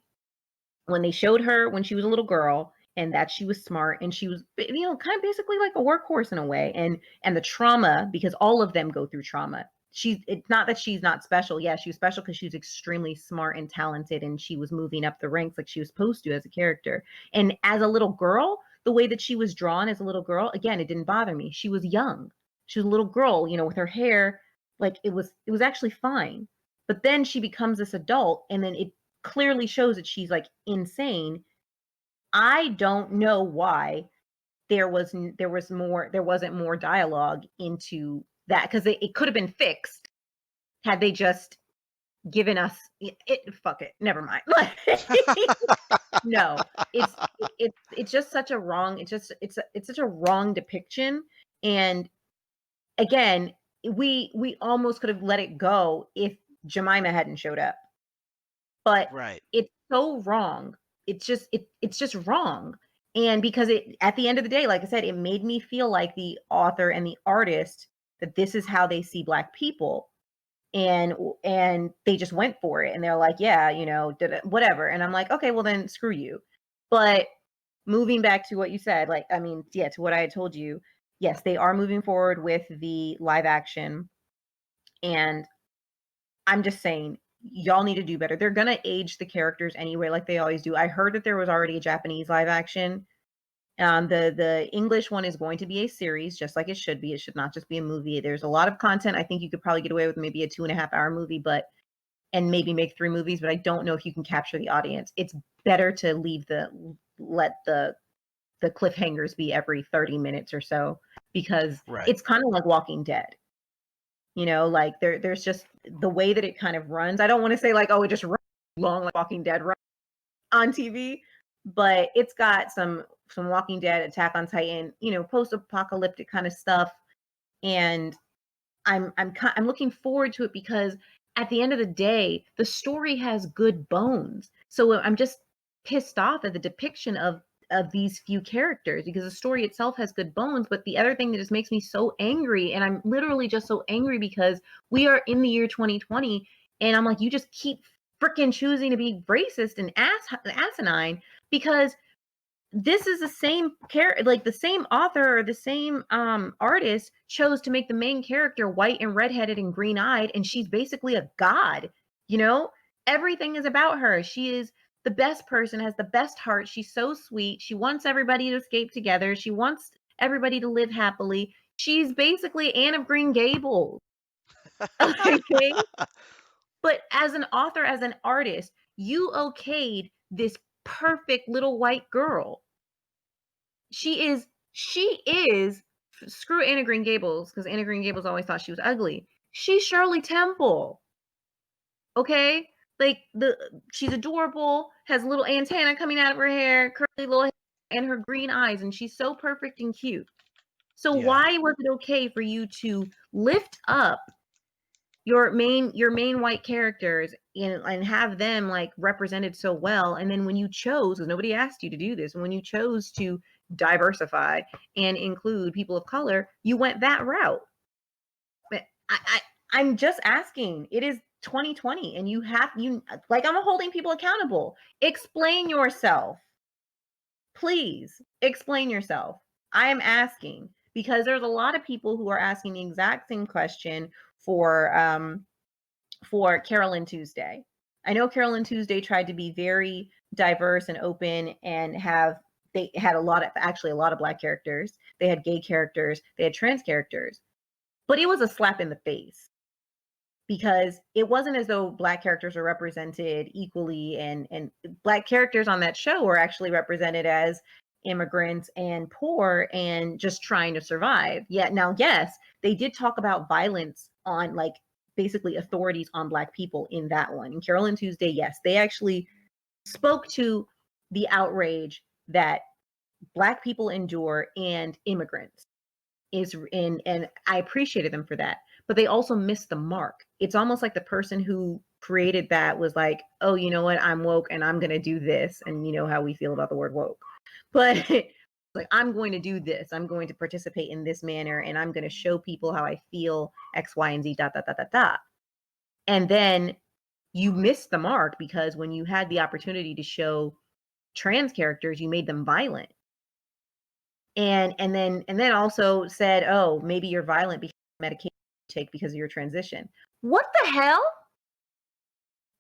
when they showed her when she was a little girl and that she was smart and she was kind of basically like a workhorse in a way and the trauma because all of them go through trauma. It's not that she's not special. Yeah, she was special because she was extremely smart and talented and she was moving up the ranks like she was supposed to as a character. And as a little girl, the way that she was drawn as a little girl, again, it didn't bother me. She was young. She was a little girl, with her hair, like it was actually fine. But then she becomes this adult and then it clearly shows that she's like insane. I don't know why there wasn't more dialogue into that because it could have been fixed had they just given us fuck it, never mind. Like, no, it's just such a wrong. It's such a wrong depiction. And again, we almost could have let it go if Jemima hadn't showed up. But Right. it's so wrong. It's just wrong. And because it at the end of the day, like I said, it made me feel like the author and the artist that this is how they see black people and they just went for it and they're like, yeah, whatever. And I'm like, okay, well then screw you. But moving back to what you said, like I mean, yeah, to what I had told you, yes, they are moving forward with the live action and I'm just saying, y'all need to do better. They're gonna age the characters anyway, like they always do. I heard that there was already a Japanese live action. The English one is going to be a series, just like it should be. It should not just be a movie. There's a lot of content. I think you could probably get away with maybe a 2.5 hour movie, but and maybe make 3 movies, but I don't know if you can capture the audience. It's better to let the cliffhangers be every 30 minutes or so because Right. it's kind of like Walking Dead. Like there's just the way that it kind of runs. I don't want to say like, oh, it just runs long like Walking Dead run on TV, but it's got some Walking Dead, Attack on Titan, post-apocalyptic kind of stuff. And I'm looking forward to it because at the end of the day, the story has good bones. So I'm just pissed off at the depiction of these few characters because the story itself has good bones. But the other thing that just makes me so angry, and I'm literally just so angry because we are in the year 2020, and I'm like, you just keep freaking choosing to be racist and asinine because this is the same character, like the same author or the same artist chose to make the main character white and redheaded and green-eyed, and she's basically a god, you know? Everything is about her. She is the best person, has the best heart. She's so sweet. She wants everybody to escape together. She wants everybody to live happily. She's basically Anne of Green Gables. Okay? But as an author, as an artist, you okayed this perfect little white girl. She is screw Anna Green Gables because Anna Green Gables always thought she was ugly. She's Shirley Temple, okay? Like she's adorable, has a little antenna coming out of her hair, curly little hair, and her green eyes, and she's so perfect and cute. So Yeah. why was it okay for you to lift up your main white characters and have them like represented so well, and then when you chose, because nobody asked you to do this, and when you chose to diversify and include people of color, you went that route. But I'm just asking, it is 2020 and you like, I'm holding people accountable. Explain yourself, please explain yourself. I am asking because there's a lot of people who are asking the exact same question for Carolyn Tuesday. I know Carolyn Tuesday tried to be very diverse and open and they had a lot of black characters. They had gay characters, they had trans characters. But it was a slap in the face because it wasn't as though black characters were represented equally, and black characters on that show were actually represented as immigrants and poor and just trying to survive. Yeah, now yes, they did talk about violence on, like, basically authorities on black people in that one. In Carolyn Tuesday, yes, they actually spoke to the outrage that black people endure and immigrants is in, and I appreciated them for that. But they also missed the mark. It's almost like the person who created that was like, "Oh, you know what? I'm woke and I'm going to do this." And you know how we feel about the word woke. But like, I'm going to do this. I'm going to participate in this manner and I'm going to show people how I feel X, Y, and Z dot dot dot dot dot. And then you missed the mark because when you had the opportunity to show trans characters, you made them violent. And then also said, "Oh, maybe you're violent because of medication you take because of your transition." What the hell?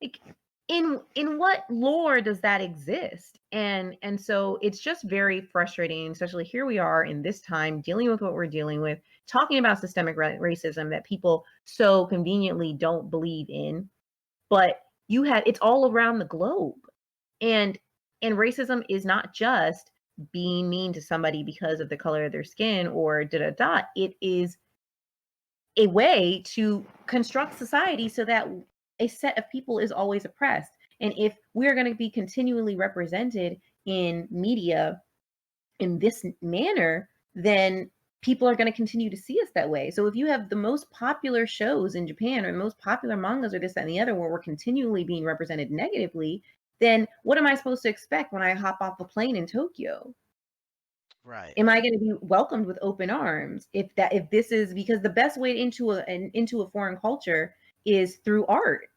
Like, in what lore does that exist? And so it's just very frustrating, especially here we are in this time dealing with what we're dealing with, talking about systemic racism that people so conveniently don't believe in, but it's all around the globe. And and racism is not just being mean to somebody because of the color of their skin or da da da. It is a way to construct society so that a set of people is always oppressed. And if we're going to be continually represented in media in this manner, then people are going to continue to see us that way. So if you have the most popular shows in Japan or the most popular mangas or this, that, and the other, where we're continually being represented negatively, then what am I supposed to expect when I hop off a plane in Tokyo? Right. Am I going to be welcomed with open arms if this is, because the best way into a foreign culture is through art.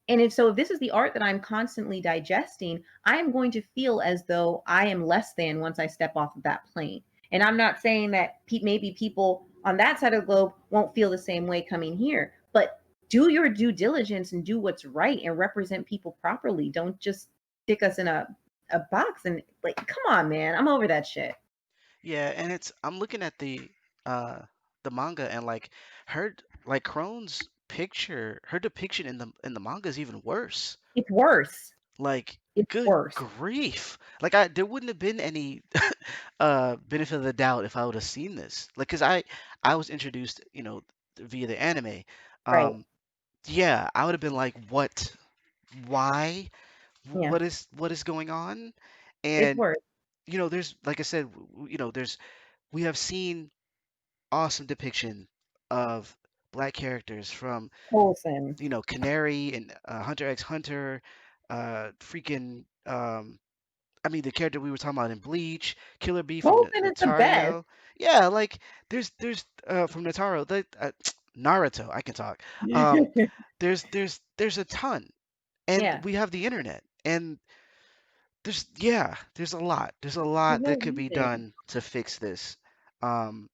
And if this is the art that I'm constantly digesting, I am going to feel as though I am less than once I step off of that plane. And I'm not saying that maybe people on that side of the globe won't feel the same way coming here, but do your due diligence and do what's right and represent people properly. Don't just stick us in a box and, like, come on, man. I'm over that shit. Yeah, and I'm looking at the manga, and like her like Crone's picture, her depiction in the manga is even worse. It's worse. Like, It's good worse. grief. Like, there wouldn't have been any benefit of the doubt if I would have seen this. Like, 'cause I was introduced, via the anime. Right. Um yeah, I would have been like, "What? Why? Yeah. What is going on?" It's And worse. there's, like I said, we have seen awesome depiction of black characters from, Colson. Canary and Hunter x Hunter, freaking I mean, the character we were talking about in Bleach, Killer Bee from Colson is the best. Natario. Yeah, like there's from Nataro, the Naruto. I can talk. Um, there's a ton, and Yeah, we have the internet, and there's a lot. There's a there's lot no that could be reason. done to fix this. Um,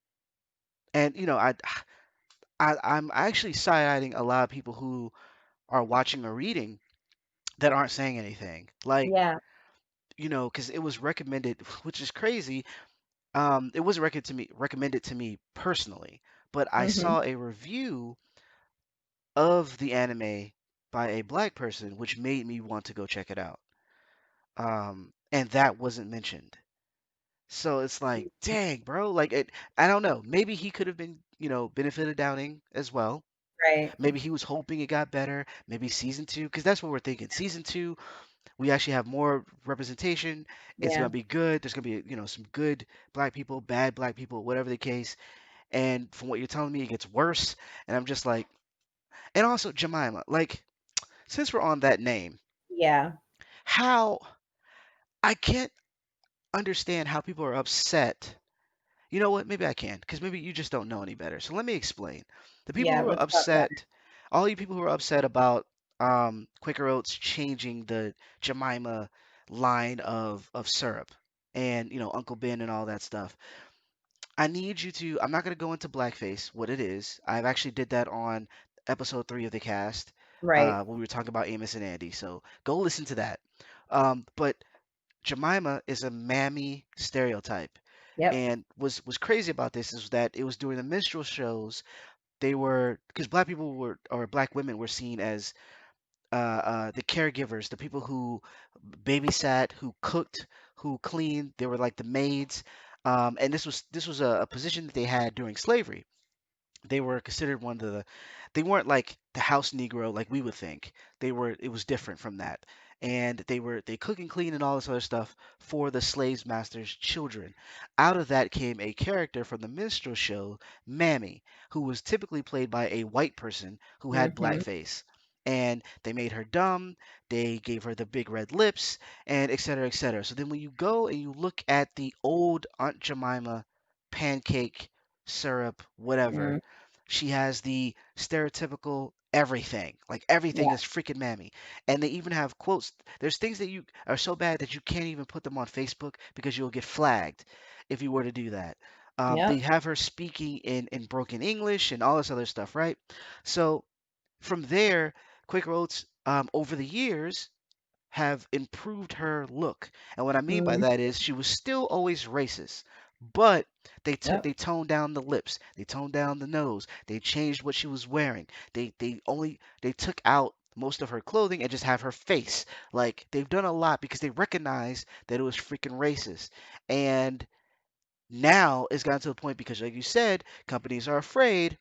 and I'm actually side-eyeing a lot of people who are watching or reading that aren't saying anything. Like, Yeah. because it was recommended, which is crazy. It wasn't recommended to me personally, but I Mhm. saw a review of the anime by a black person, which made me want to go check it out. And that wasn't mentioned. So it's like, dang, bro. Like, I don't know. Maybe he could have been, benefited downing as well. Right. Maybe he was hoping it got better. Maybe season two, because that's what we're thinking. Season two, we actually have more representation. It's gonna Yeah. be good. There's gonna be, some good black people, bad black people, whatever the case. And from what you're telling me, it gets worse. And I'm just like, and also Jemima, like, since we're on that name, Yeah. how I can't understand how people are upset. You know what? Maybe I can, because maybe you just don't know any better. So let me explain. The people Yeah. who are Let's talk about it. upset, all you people who are upset about Quaker Oats changing the Jemima line of syrup and Uncle Ben and all that stuff. I need you to. I'm not going to go into blackface, what it is. I've actually did that on episode 3 of the cast Right. when we were talking about Amos and Andy. So go listen to that. But Jemima is a mammy stereotype, Yep. and was crazy about this is that it was during the minstrel shows. They were because black people were or black women were seen as the caregivers, the people who babysat, who cooked, who cleaned. They were like the maids, and this was a position that they had during slavery. They were considered one of the they weren't like the house negro like we would think. It was different from that. And they cook and clean and all this other stuff for the slave master's children. Out of that came a character from the minstrel show, Mammy, who was typically played by a white person who had Mhm. blackface. And they made her dumb, they gave her the big red lips, and et cetera, et cetera. So then when you go and you look at the old Aunt Jemima pancake syrup, whatever, Mm. she has the stereotypical everything. Like everything Yeah. is freaking mammy. And they even have quotes. There's things that you are so bad that you can't even put them on Facebook because you'll get flagged if you were to do that. They Yep. have her speaking in broken English and all this other stuff, right? So from there, Quaker Oats, over the years, have improved her look. And what I mean by Mm. that is she was still always racist, but Yep. they toned down the lips, they toned down the nose, they changed what she was wearing. They took out most of her clothing and just have her face. Like they've done a lot because they recognize that it was freaking racist. And now it's gotten to the point because like you said, companies are afraid.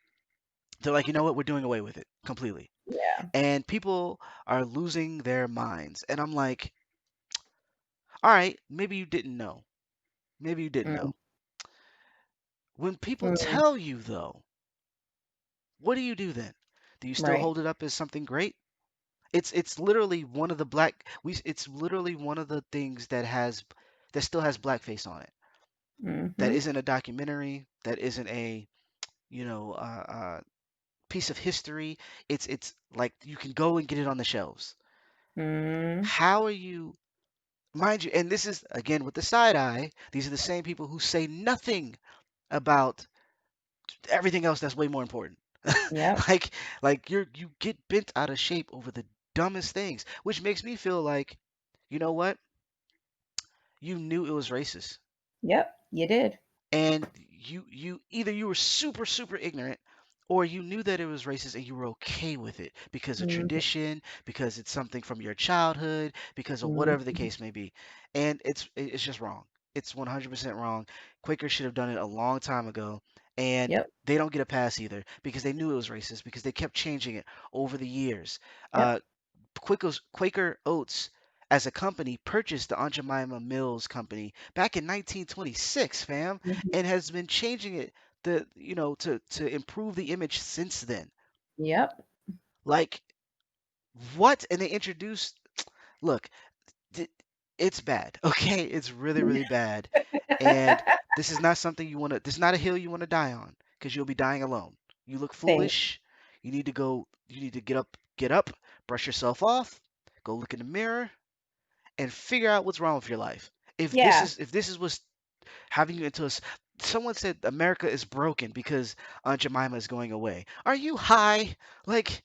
They're like, you know what, we're doing away with it completely. Yeah. And people are losing their minds. And I'm like, all right, maybe you didn't know. Maybe you didn't Mm. know. When people Mm. tell you, though, what do you do then? Do you still Right. hold it up as something great? It's literally one of the black we it's literally one of the things that still has blackface on it. That Mhm. isn't a documentary. That isn't a piece of history. It's like you can go and get it on the shelves. Mm. How are you, mind you? And this is again with the side eye. These are the same people who say nothing about everything else that's way more important. Yep. like you get bent out of shape over the dumbest things, which makes me feel like, you know what? You knew it was racist. Yep. You did. And you either you were super super ignorant or you knew that it was racist and you were okay with it because of Mhm. tradition, because it's something from your childhood, because of whatever the Mhm. case may be. And it's just wrong. It's 100% wrong. Quakers should have done it a long time ago, and Yep. they don't get a pass either because they knew it was racist because they kept changing it over the years. Yep. uh Quaker Oats as a company purchased the Aunt Jemima Mills Company back in 1926, fam, Mhm. and has been changing it to improve the image since then. Yep. Like what? And they introduced look, th- it's bad. Okay, it's really really bad, and this is not something you want to. This is not a hill you want to die on because you'll be dying alone. You look Same. foolish. You need to go. You need to get up, brush yourself off, go look in the mirror, and figure out what's wrong with your life. Yeah. If this is what's having you into us. Someone said America is broken because Aunt Jemima is going away. Are you high? Like,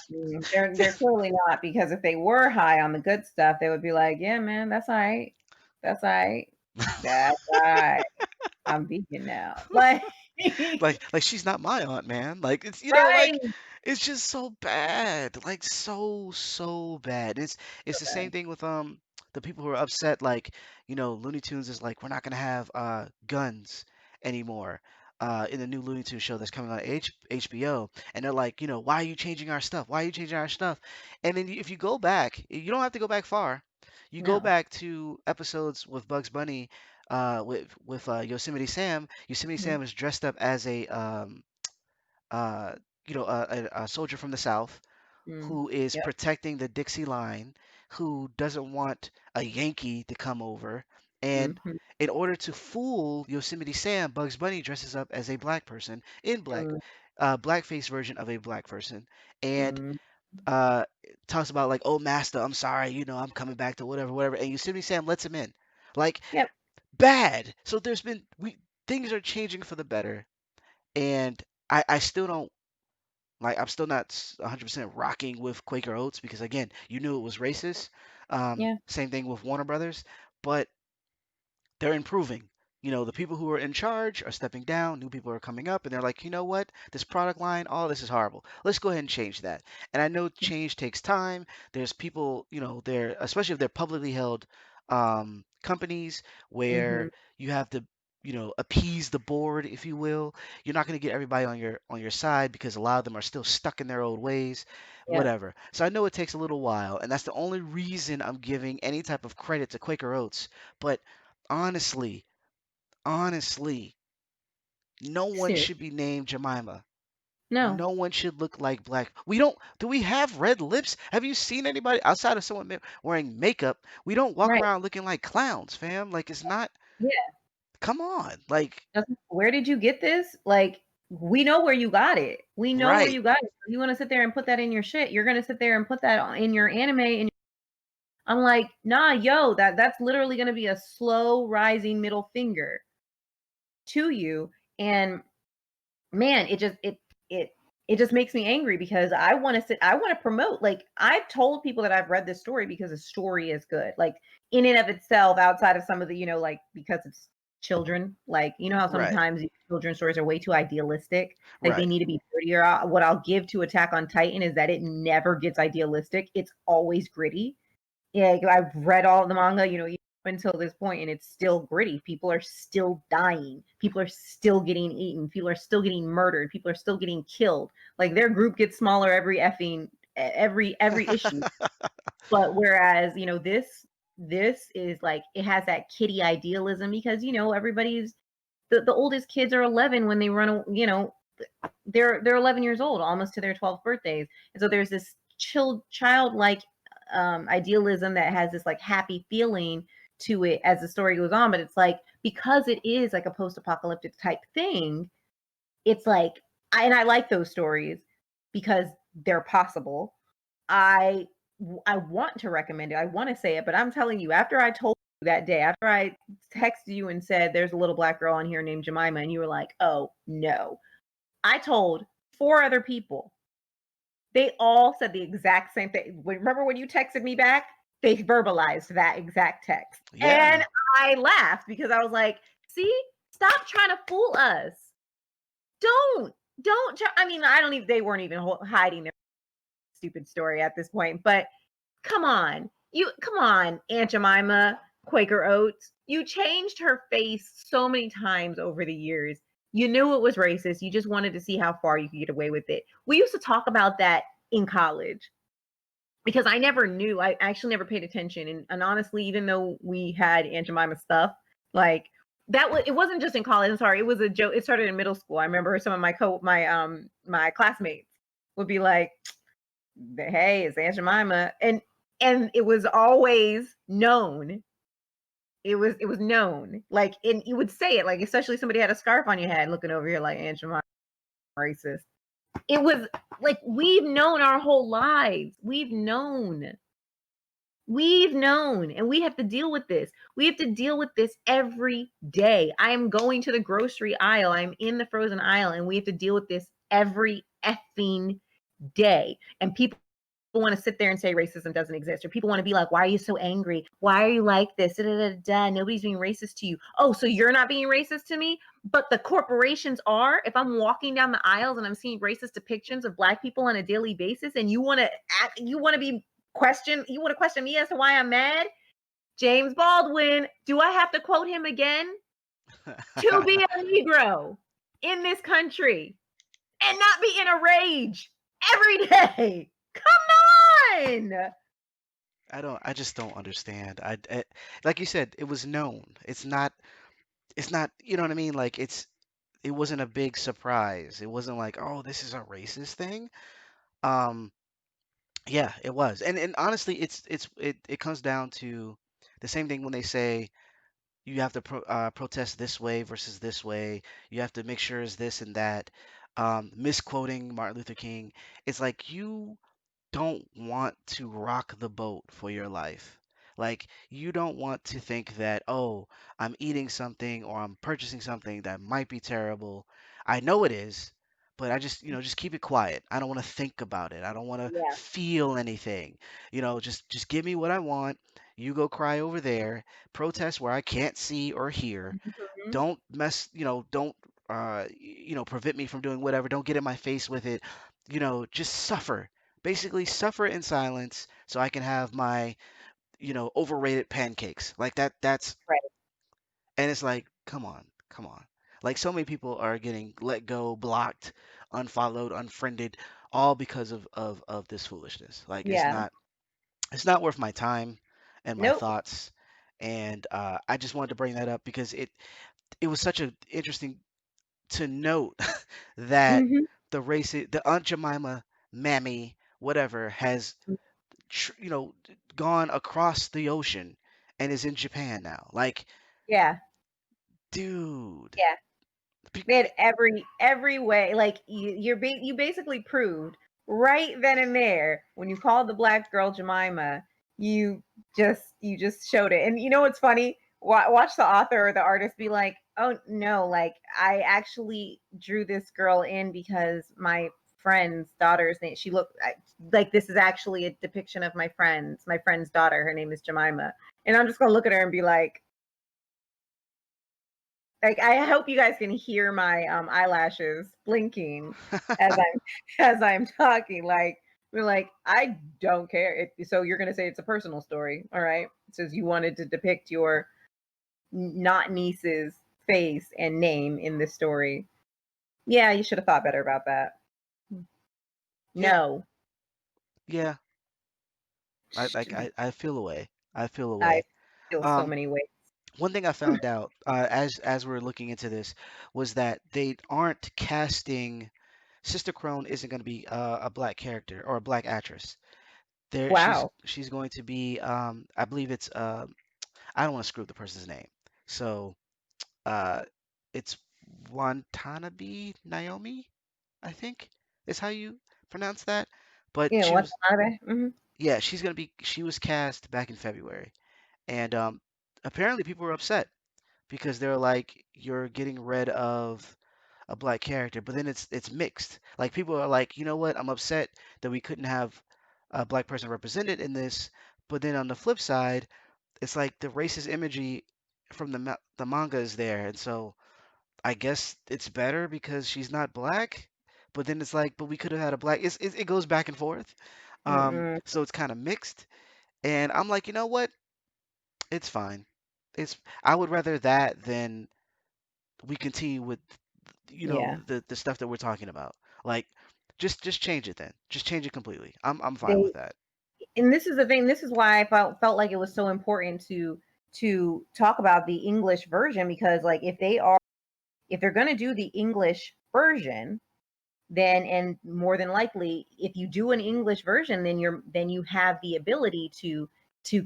They're clearly not, because if they were high on the good stuff, they would be like, "Yeah, man, that's all right. That's all right. That's all right. I'm vegan now." Like, like she's not my aunt, man. Like it's right. it's just so bad. Like so bad. It's the same thing with the people who are upset like, Looney Tunes is like we're not gonna have guns anymore. In the new Looney Tunes show that's coming on HBO, and they're like, why are you changing our stuff? Why are you changing our stuff? And then if you go back, you don't have to go back far. You go No. back to episodes with Bugs Bunny, with Yosemite Sam. Yosemite Mhm. Sam is dressed up as uh, a soldier from the South Mm. who is Yep. protecting the Dixie line, who doesn't want a Yankee to come over. And Mhm. in order to fool Yosemite Sam, Bugs Bunny dresses up as a black person in Mm. blackface version of a black person, and Mm. uh, talks about like, "Oh, master, I'm sorry, I'm coming back to whatever, whatever." And Yosemite Sam lets him in, like Yep. bad. So there's been we things are changing for the better, and I still don't like, I'm still not 100% rocking with Quaker Oats because again, you knew it was racist. Yeah. Same thing with Warner Brothers, but they're improving. The people who are in charge are stepping down, new people are coming up, and they're like, you know what? This product line, oh, this is horrible. Let's go ahead and change that. And I know change takes time. There's people, they're, especially if they're publicly held companies Mhm. where you have to, appease the board, if you will. You're not going to get everybody on your side because a lot of them are still stuck in their old ways, Yep. whatever. So I know it takes a little while, and that's the only reason I'm giving any type of credit to Quaker Oats. But honestly, honestly, no one Serious. should be named Jemima. No. No one should look like black. We don't. Do we have red lips? Have you seen anybody outside of someone wearing makeup? We don't walk Right. around looking like clowns, fam. Like it's not. Yeah. Come on. Like Where did you get this? Like, we know where you got it. We know where right. you got it. You want to sit there and put that in your shit. You're gonna sit there and put that in your anime. And I'm like, nah, yo, that's literally gonna be a slow rising middle finger to you. And man, it it just makes me angry because I want to promote. Like, I've told people that I've read this story because the story is good. Like, in and of itself, outside of some of the, like, because it's children, like, how Right. sometimes these children's stories are way too idealistic. Like, they Right. need to be prettier. What I'll give to Attack on Titan is that it never gets idealistic. It's always gritty. Yeah, I've read all the manga, even until this point, and it's still gritty. People are still dying. People are still getting eaten. People are still getting murdered. People are still getting killed. Like, their group gets smaller every effing every issue. But whereas, this is like, it has that kitty idealism because, everybody's the oldest kids are 11 when they run, they're 11 years old, almost to their 12th birthdays. And so there's this childlike idealism that has this like happy feeling to it as the story goes on. But it's like, because it is like a post-apocalyptic type thing, it's like, and I like those stories because they're possible. I i want to recommend it. I want to say it, but I'm telling you, after I told you that day, after I texted you and said there's a little black girl on here named Jemima, and you were like, oh no, I told four other people. They all said the exact same thing. Remember when you texted me back? They verbalized that exact text. And Yeah. I laughed because I was like, see, stop trying to fool us. Don't, I mean, I don't even, they weren't even hiding their stupid story at this point, but come on. Come on, Aunt Jemima, Quaker Oats. You changed her face so many times over the years. You knew it was racist. You just wanted to see how far you could get away with it. We used to talk about that in college because I never knew. I actually never paid attention. And honestly, even though we had Aunt Jemima stuff, like, that was, it wasn't just in college. I'm sorry, it was a joke. It started in middle school. I remember some of my classmates would be like, "Hey, it's Aunt Jemima," and it was always known. It was known. Like, and you would say it, like, especially somebody had a scarf on your head, looking over here like Aunt Jemima racist. It was like we've known our whole lives. We've known, and we have to deal with this. We have to deal with this every day. I am going to the grocery aisle. I'm in the frozen aisle, and we have to deal with this every effing day. And people want to sit there and say racism doesn't exist, or people want to be like, why are you so angry? Why are you like this? Da, da, da, da. Nobody's being racist to you. Oh, so you're not being racist to me, but the corporations are. If I'm walking down the aisles and I'm seeing racist depictions of black people on a daily basis, and you want to act, you want to be question, you want to question me as to why I'm mad? James Baldwin, do I have to quote him again? To be a Negro in this country and not be in a rage every day. Come on. I just don't understand. Like you said, it was known. It's not, you know what I mean? Like it wasn't a big surprise. It wasn't like, oh, this is a racist thing. Um, yeah, it was. And honestly, it comes down to the same thing when they say you have to protest this way versus this way. You have to make sure it's this and that. Misquoting Martin Luther King. It's like you don't want to rock the boat for your life. Like, you don't want to think that, oh, I'm eating something or I'm purchasing something that might be terrible. I know it is, but I just, just keep it quiet. I don't want to think about it. I don't want to Yeah. feel anything. Just give me what I want. You go cry over there. Protest where I can't see or hear. Mhm. Don't prevent me from doing whatever. Don't get in my face with it. Just suffer. Basically, suffer in silence so I can have my, overrated pancakes. Like that's, Right. and it's like, come on, come on. Like, so many people are getting let go, blocked, unfollowed, unfriended, all because of this foolishness. Like, Yeah. it's not worth my time and my Nope. thoughts. And I just wanted to bring that up because it was such an interesting to note that Mhm. the Aunt Jemima, Mammy, whatever, has gone across the ocean and is in Japan now. Like, Yeah. dude, Yeah. be- They had every way. Like, you basically proved right then and there, when you called the black girl Jemima, you you just showed it. And you know what's funny? Watch the author or the artist be like, "Oh no, like I actually drew this girl in because my friend's daughter's name. She looked like this is actually a depiction of my friend's daughter. Her name is Jemima." And I'm just gonna look at her and be like, I hope you guys can hear my eyelashes blinking as I'm as I'm talking. Like, we're like, I don't care. So you're gonna say it's a personal story, all right? It says you wanted to depict your not niece's face and name in this story. Yeah, you should have thought better about that. yeah, No, yeah. I feel away. I feel I away. feel so Um, many ways. One thing I found out as we are looking into this was that they aren't casting Sister Krone isn't going to be a black character or a black actress. There, Wow. she's going to be I believe it's I don't want to screw up the person's name. So uh, it's Watanabe Naomi, I think is how you pronounce that. But Yeah, what's the matter? yeah, she was cast back in February, and apparently people were upset because they're like, you're getting rid of a black character, but then it's mixed. Like, people are like, you know what, I'm upset that we couldn't have a black person represented in this, but then on the flip side, it's like the racist imagery from the manga is there, and so I guess it's better because she's not black. But then it's like, but we could have had a black. It goes back and forth. Mm-mm. So it's kind of mixed, and I'm like, you know what? It's fine. It's I would rather that than we continue with Yeah. the stuff that we're talking about. Like, just change it then. Just change it completely. I'm fine They with that. and this is the thing. This is why I felt like it was so important to to talk about the English version, because like if they're going to do the English version, then, and more than likely if you do an English version, then you have the ability to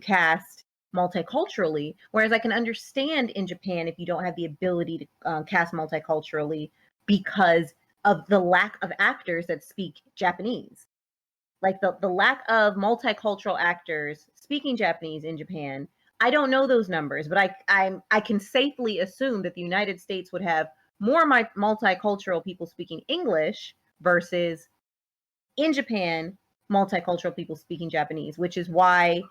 cast multiculturally. Whereas I can understand in Japan if you don't have the ability to cast multiculturally because of the lack of actors that speak Japanese. Like the lack of multicultural actors speaking Japanese in Japan. I don't know those numbers, but I can safely assume that the United States would have more multicultural people speaking English versus in Japan multicultural people speaking Japanese, which is why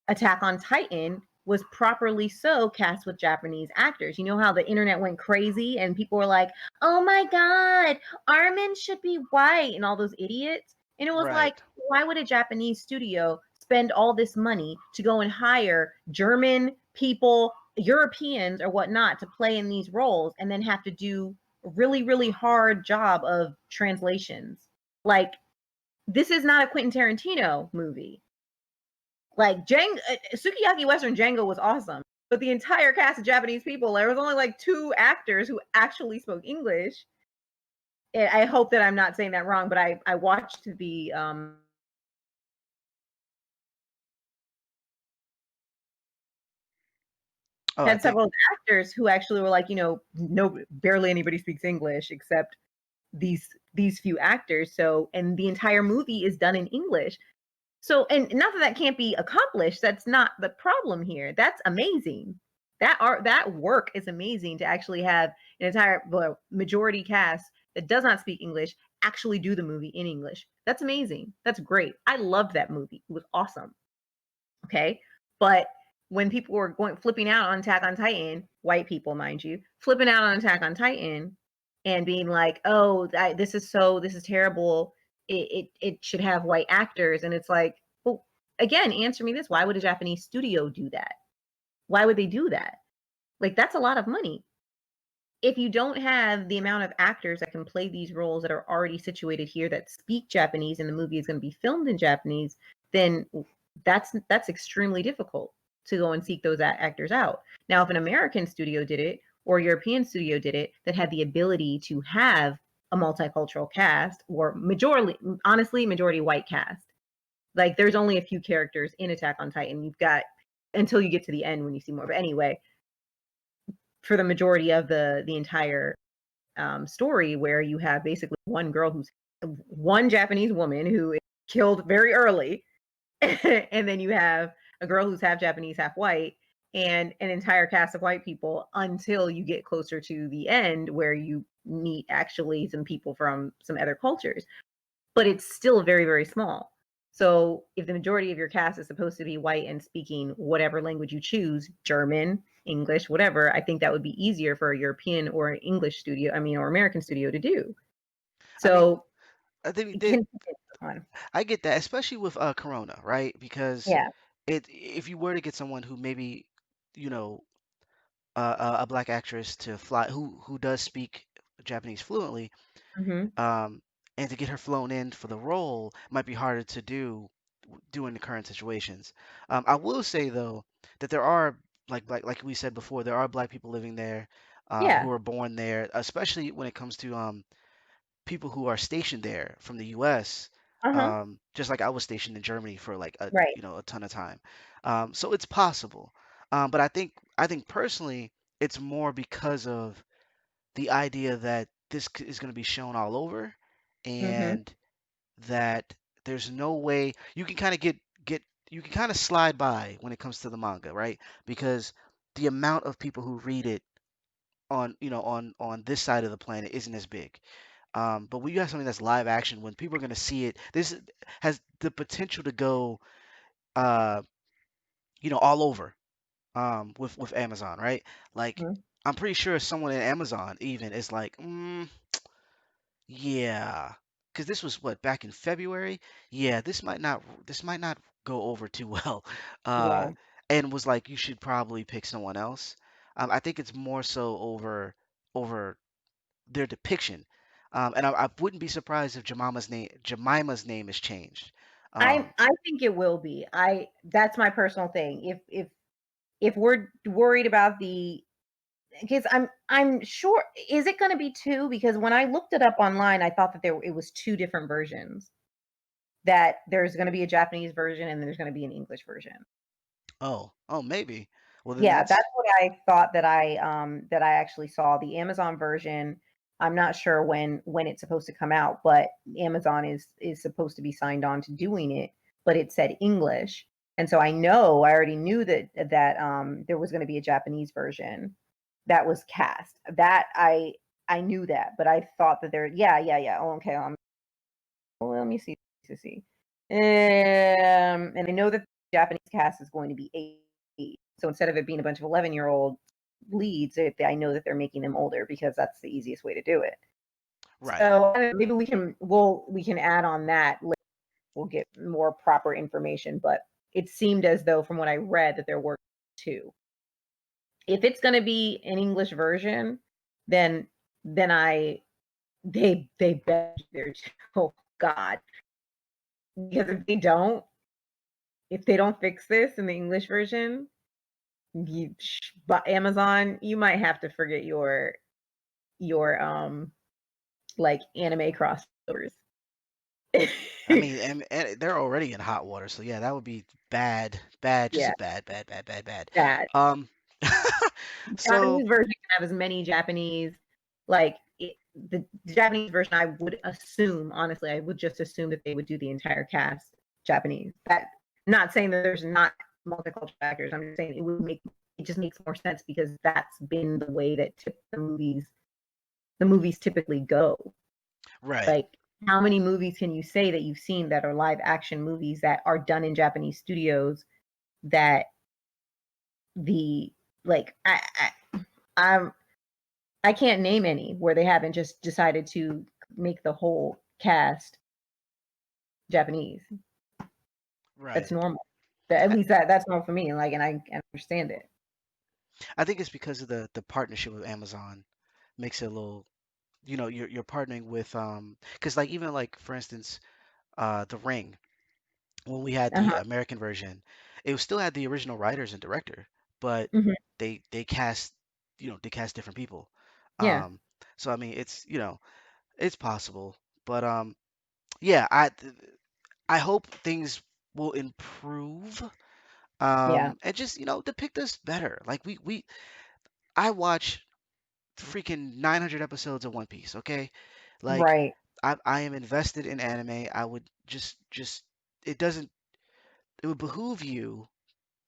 Attack on Titan was properly so cast with Japanese actors. You know how the internet went crazy and people were like, "Oh my god, Armin should be white," and all those idiots. And it was like, Right. why would a Japanese studio spend all this money to go and hire German people, Europeans or whatnot to play in these roles and then have to do a really, really hard job of translations? Like, this is not a Quentin Tarantino movie. Like Sukiyaki Western Django was awesome, but the entire cast of Japanese people, there was only like two actors who actually spoke English. And I hope that I'm not saying that wrong, but I watched the Oh, I had think. several actors who actually were like, no, barely anybody speaks English except these few actors. So, and the entire movie is done in English. So, and not that that can't be accomplished. That's not the problem here. That's amazing. That work is amazing to actually have an entire majority cast that does not speak English actually do the movie in English. That's amazing. That's great. I loved that movie. It was awesome. Okay, but when people were going flipping out on Attack on Titan, white people, mind you, flipping out on Attack on Titan and being like, "Oh, this is terrible. It should have white actors," and it's like, well, again, answer me this: why would a Japanese studio do that? Why would they do that? Like, that's a lot of money. If you don't have the amount of actors that can play these roles that are already situated here that speak Japanese and the movie is going to be filmed in Japanese, then that's extremely difficult to go and seek those actors out. Now, if an American studio did it or a European studio did it that had the ability to have a multicultural cast or majority, honestly, majority white cast, like there's only a few characters in Attack on Titan. You've got until you get to the end when you see more. But anyway, for the majority of the entire story, where you have basically one girl who's one Japanese woman who is killed very early, and then you have a girl who's half Japanese, half white, and an entire cast of white people until you get closer to the end where you meet actually some people from some other cultures. But it's still very, very small. So if the majority of your cast is supposed to be white and speaking whatever language you choose, German, English, whatever, I think that would be easier for a European or an English studio, I mean, or American studio to do. I mean, So I think it they, can on. I get that, especially with Corona, right? Because Yeah. if you were to get someone who maybe, you know, a black actress to fly who does speak Japanese fluently, Hmm. um, and to get her flown in for the role might be harder to do in the current situations. I will say though that there are like we said before, there are black people living there, who Yeah. are born there, especially when it comes to people who are stationed there from the U.S. Uh-huh. Just like I was stationed in Germany for like Right. a ton of time, so it's possible. But I think personally, it's more because of the idea that is going to be shown all over, Hmm. and that there's no way you can kind of get you can kind of slide by when it comes to the manga, right? Because the amount of people who read it on on this side of the planet isn't as big. But when you have something that's live action, when people are going to see it, this has the potential to go, uh, all over. With Amazon, right? Like, Hmm. I'm pretty sure someone at Amazon even is like, yeah, because this was what back in February. Yeah, this might not go over too well, uh, Yeah. and was like, you should probably pick someone else. I think it's more so over their depiction. And I wouldn't be surprised if Jemima's name is changed. I Um, I think it will be. I That's my personal thing. If if we're worried about the, because I'm sure, is it going to be two? Because when I looked it up online, I thought that it was two different versions. That there's going to be a Japanese version and there's going to be an English version. Oh, maybe. Well, then Yeah, that's that's what I thought that I actually saw. The Amazon version, I'm not sure when it's supposed to come out, but Amazon is supposed to be signed on to doing it, but it said English. And so I already knew that there was going to be a Japanese version that was cast. That I knew that, but I thought that there, yeah. Oh, okay. Well, let me see to see. And I know that the Japanese cast is going to be 8. So instead of it being a bunch of 11-year-old leads, I know that they're making them older because that's the easiest way to do it. right. So maybe we can add on that later. We'll get more proper information, but it seemed as though from what I read that there were two. If it's going to be an English version, then I they better do there. Oh God, because if they don't fix this in the English version, but Amazon, you might have to forget your like anime crossovers. I mean, and they're already in hot water, so yeah, that would be bad, bad, just Yeah, a bad, bad, bad, bad, bad. that Um, so Japanese version can have as many Japanese, like the Japanese version. I would assume, honestly, I would just assume that they would do the entire cast Japanese. That, not saying that there's not multicultural actors. I'm just saying it just makes more sense because that's been the way that the movies typically go. right, Like, how many movies can you say that you've seen that are live action movies that are done in Japanese studios that the like I'm I can't name any where they haven't just decided to make the whole cast Japanese. That's right. normal. At I, least that's normal for me. Like, and I understand it. I think it's because of the partnership with Amazon makes it a little, you're partnering with because like even like for instance, The Ring, when we had Uh the huh. American version, it still had the original writers and director, but Hmm. they cast, they cast different people. Yeah. Um, so I mean, it's possible, but yeah, I hope things will improve. Yeah. And just depict us better. Like I watch freaking 900 episodes of One Piece. Okay, like Right. I am invested in anime. I would just it doesn't it would behoove you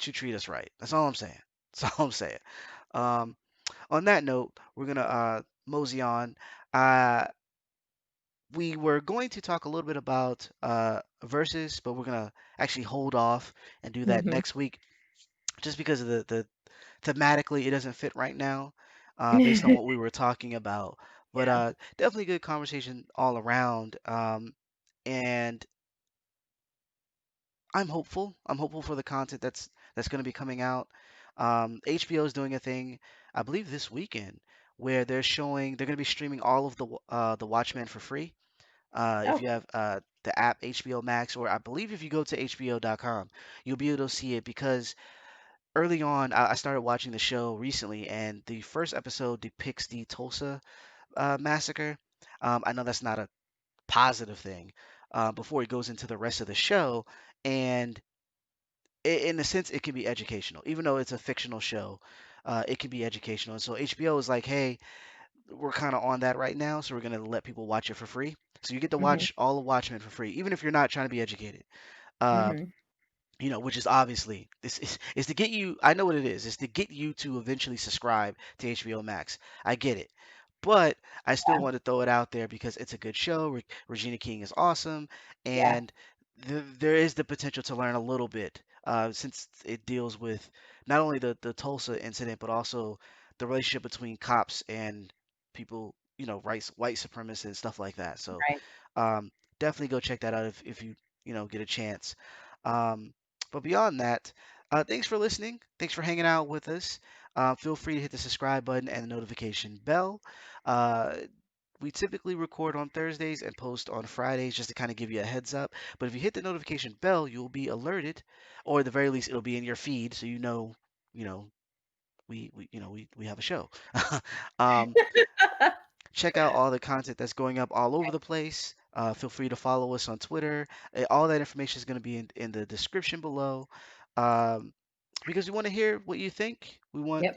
to treat us right. That's all I'm saying. That's all I'm saying. Um, on that note, we're gonna mosey on. Uh, we were going to talk a little bit about verses, but we're gonna actually hold off and do that Hmm. next week, just because of the thematically it doesn't fit right now, based on what we were talking about. But Yeah. definitely good conversation all around. And I'm hopeful. I'm hopeful for the content that's going to be coming out. HBO is doing a thing, I believe this weekend, where they're going to be streaming all of the Watchmen for free. If Oh. you have the app HBO Max, or I believe if you go to HBO.com, you'll be able to see it because early on, I started watching the show recently, and the first episode depicts the Tulsa massacre. I know that's not a positive thing, before it goes into the rest of the show, and in a sense, it can be educational, even though it's a fictional show. It can be educational, and so HBO is like, hey, we're kind of on that right now, so we're gonna let people watch it for free. So you get to Hmm. watch all of Watchmen for free, even if you're not trying to be educated. Uh, Hmm. which is obviously this is to get you. I know what it is. It's to get you to eventually subscribe to HBO Max. I get it, but I still want to throw it out there because it's a good show. Regina King is awesome, Yeah. and there is the potential to learn a little bit, since it deals with not only the Tulsa incident, but also the relationship between cops and people, rights, white supremacists and stuff like that. So Right. um, definitely go check that out if you get a chance. Um, but beyond that, thanks for listening. Thanks for hanging out with us. Feel free to hit the subscribe button and the notification bell. Uh, we typically record on Thursdays and post on Fridays just to kind of give you a heads up. But if you hit the notification bell, you'll be alerted, or at the very least, it'll be in your feed so you know you know, we have a show. um, Check out all the content that's going up all over the place. Feel free to follow us on Twitter. All that information is going to be in the description below. Um, because we want to hear what you think. We want, Yep.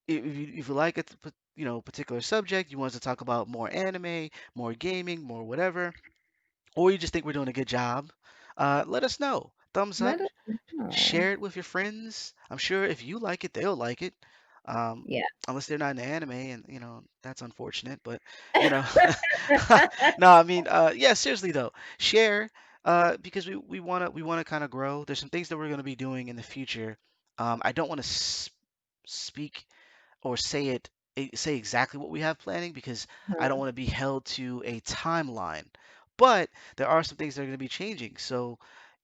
if you like a particular subject, you want us to talk about more anime, more gaming, more whatever, or you just think we're doing a good job, let us know. Thumbs up, Let us know. share it with your friends. I'm sure if you like it, they'll like it. Um, Yeah. unless they're not into anime, and that's unfortunate. But you know, no, I mean, yeah, seriously though, share because we wanna kind of grow. There's some things that we're gonna be doing in the future. I don't want to speak or say exactly what we have planning because I don't Mhm. want to be held to a timeline. But there are some things that are going to be changing. So,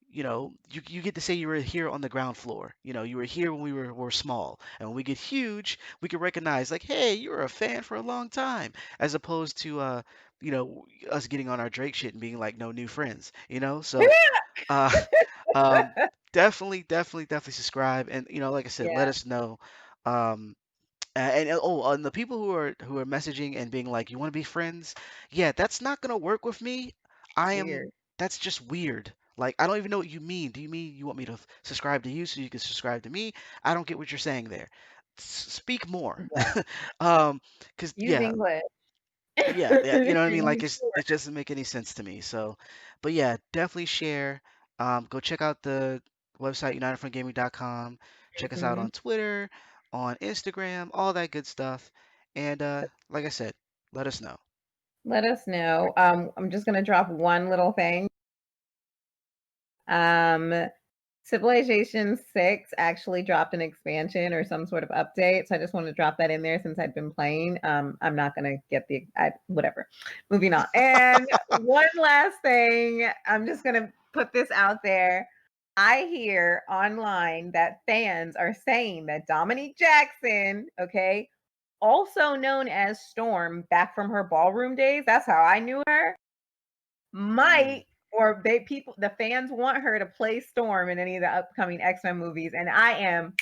you get to say you were here on the ground floor. You were here when we were small. And when we get huge, we can recognize like, hey, you were a fan for a long time, as opposed to us getting on our Drake shit and being like no new friends. So uh um definitely subscribe, and like I said, let Yeah. us know. Um and the people who are messaging and being like, "You want to be friends?" Yeah, that's not gonna work with me. I It's am. weird. That's just weird. Like, I don't even know what you mean. Do you mean you want me to subscribe to you so you can subscribe to me? I don't get what you're saying there. Speak more. Yeah. um, because Use English. yeah, you know what I mean? Like, Use it doesn't make any sense to me. So, but yeah, definitely share. Go check out the website unitedfrontgaming.com. Check us out Mhm. on Twitter, on Instagram, all that good stuff. And like I said, let us know. Let us know. I'm just gonna drop one little thing. Um, Civilization 6 actually dropped an expansion or some sort of update. So I just wanted to drop that in there since I'd been playing. I'm not gonna get whatever. Moving on. And one last thing, I'm just gonna put this out there. I hear online that fans are saying that Dominique Jackson, okay, also known as Storm, back from her ballroom days, that's how I knew her, Mm. might or the fans want her to play Storm in any of the upcoming X-Men movies, and I am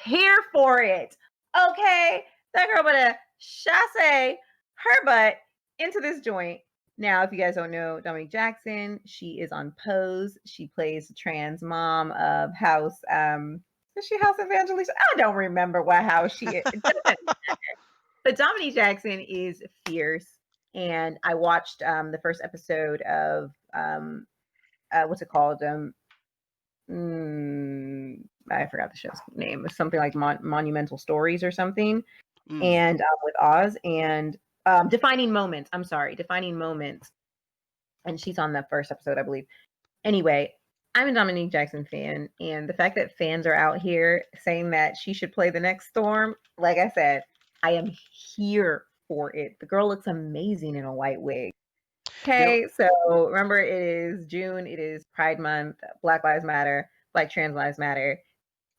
here for it. Okay, that girl better chasse her butt into this joint. Now, if you guys don't know Dominique Jackson, she is on Pose. She plays the trans mom of House. Is she House Evangelista? I don't remember what house she is. It doesn't. But Dominique Jackson is fierce, and I watched the first episode of what's it called? Mm, I forgot the show's name. It's something like Monumental Stories or something, Mm. and with Oz and Defining Moments. I'm sorry, Defining Moments, and she's on the first episode, I believe. Anyway, I'm a Dominique Jackson fan, and the fact that fans are out here saying that she should play the next Storm, like I said, I am here for it. The girl looks amazing in a white wig. There, Okay, so remember it is June, it is Pride Month, Black Lives Matter, Black Trans Lives Matter.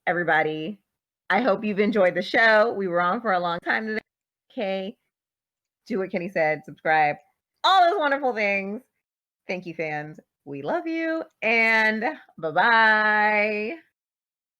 Everybody, I hope you've enjoyed the show. We were on for a long time today. Okay, do what Kenny said, subscribe, all those wonderful things. Thank you, fans. We love you, and bye bye.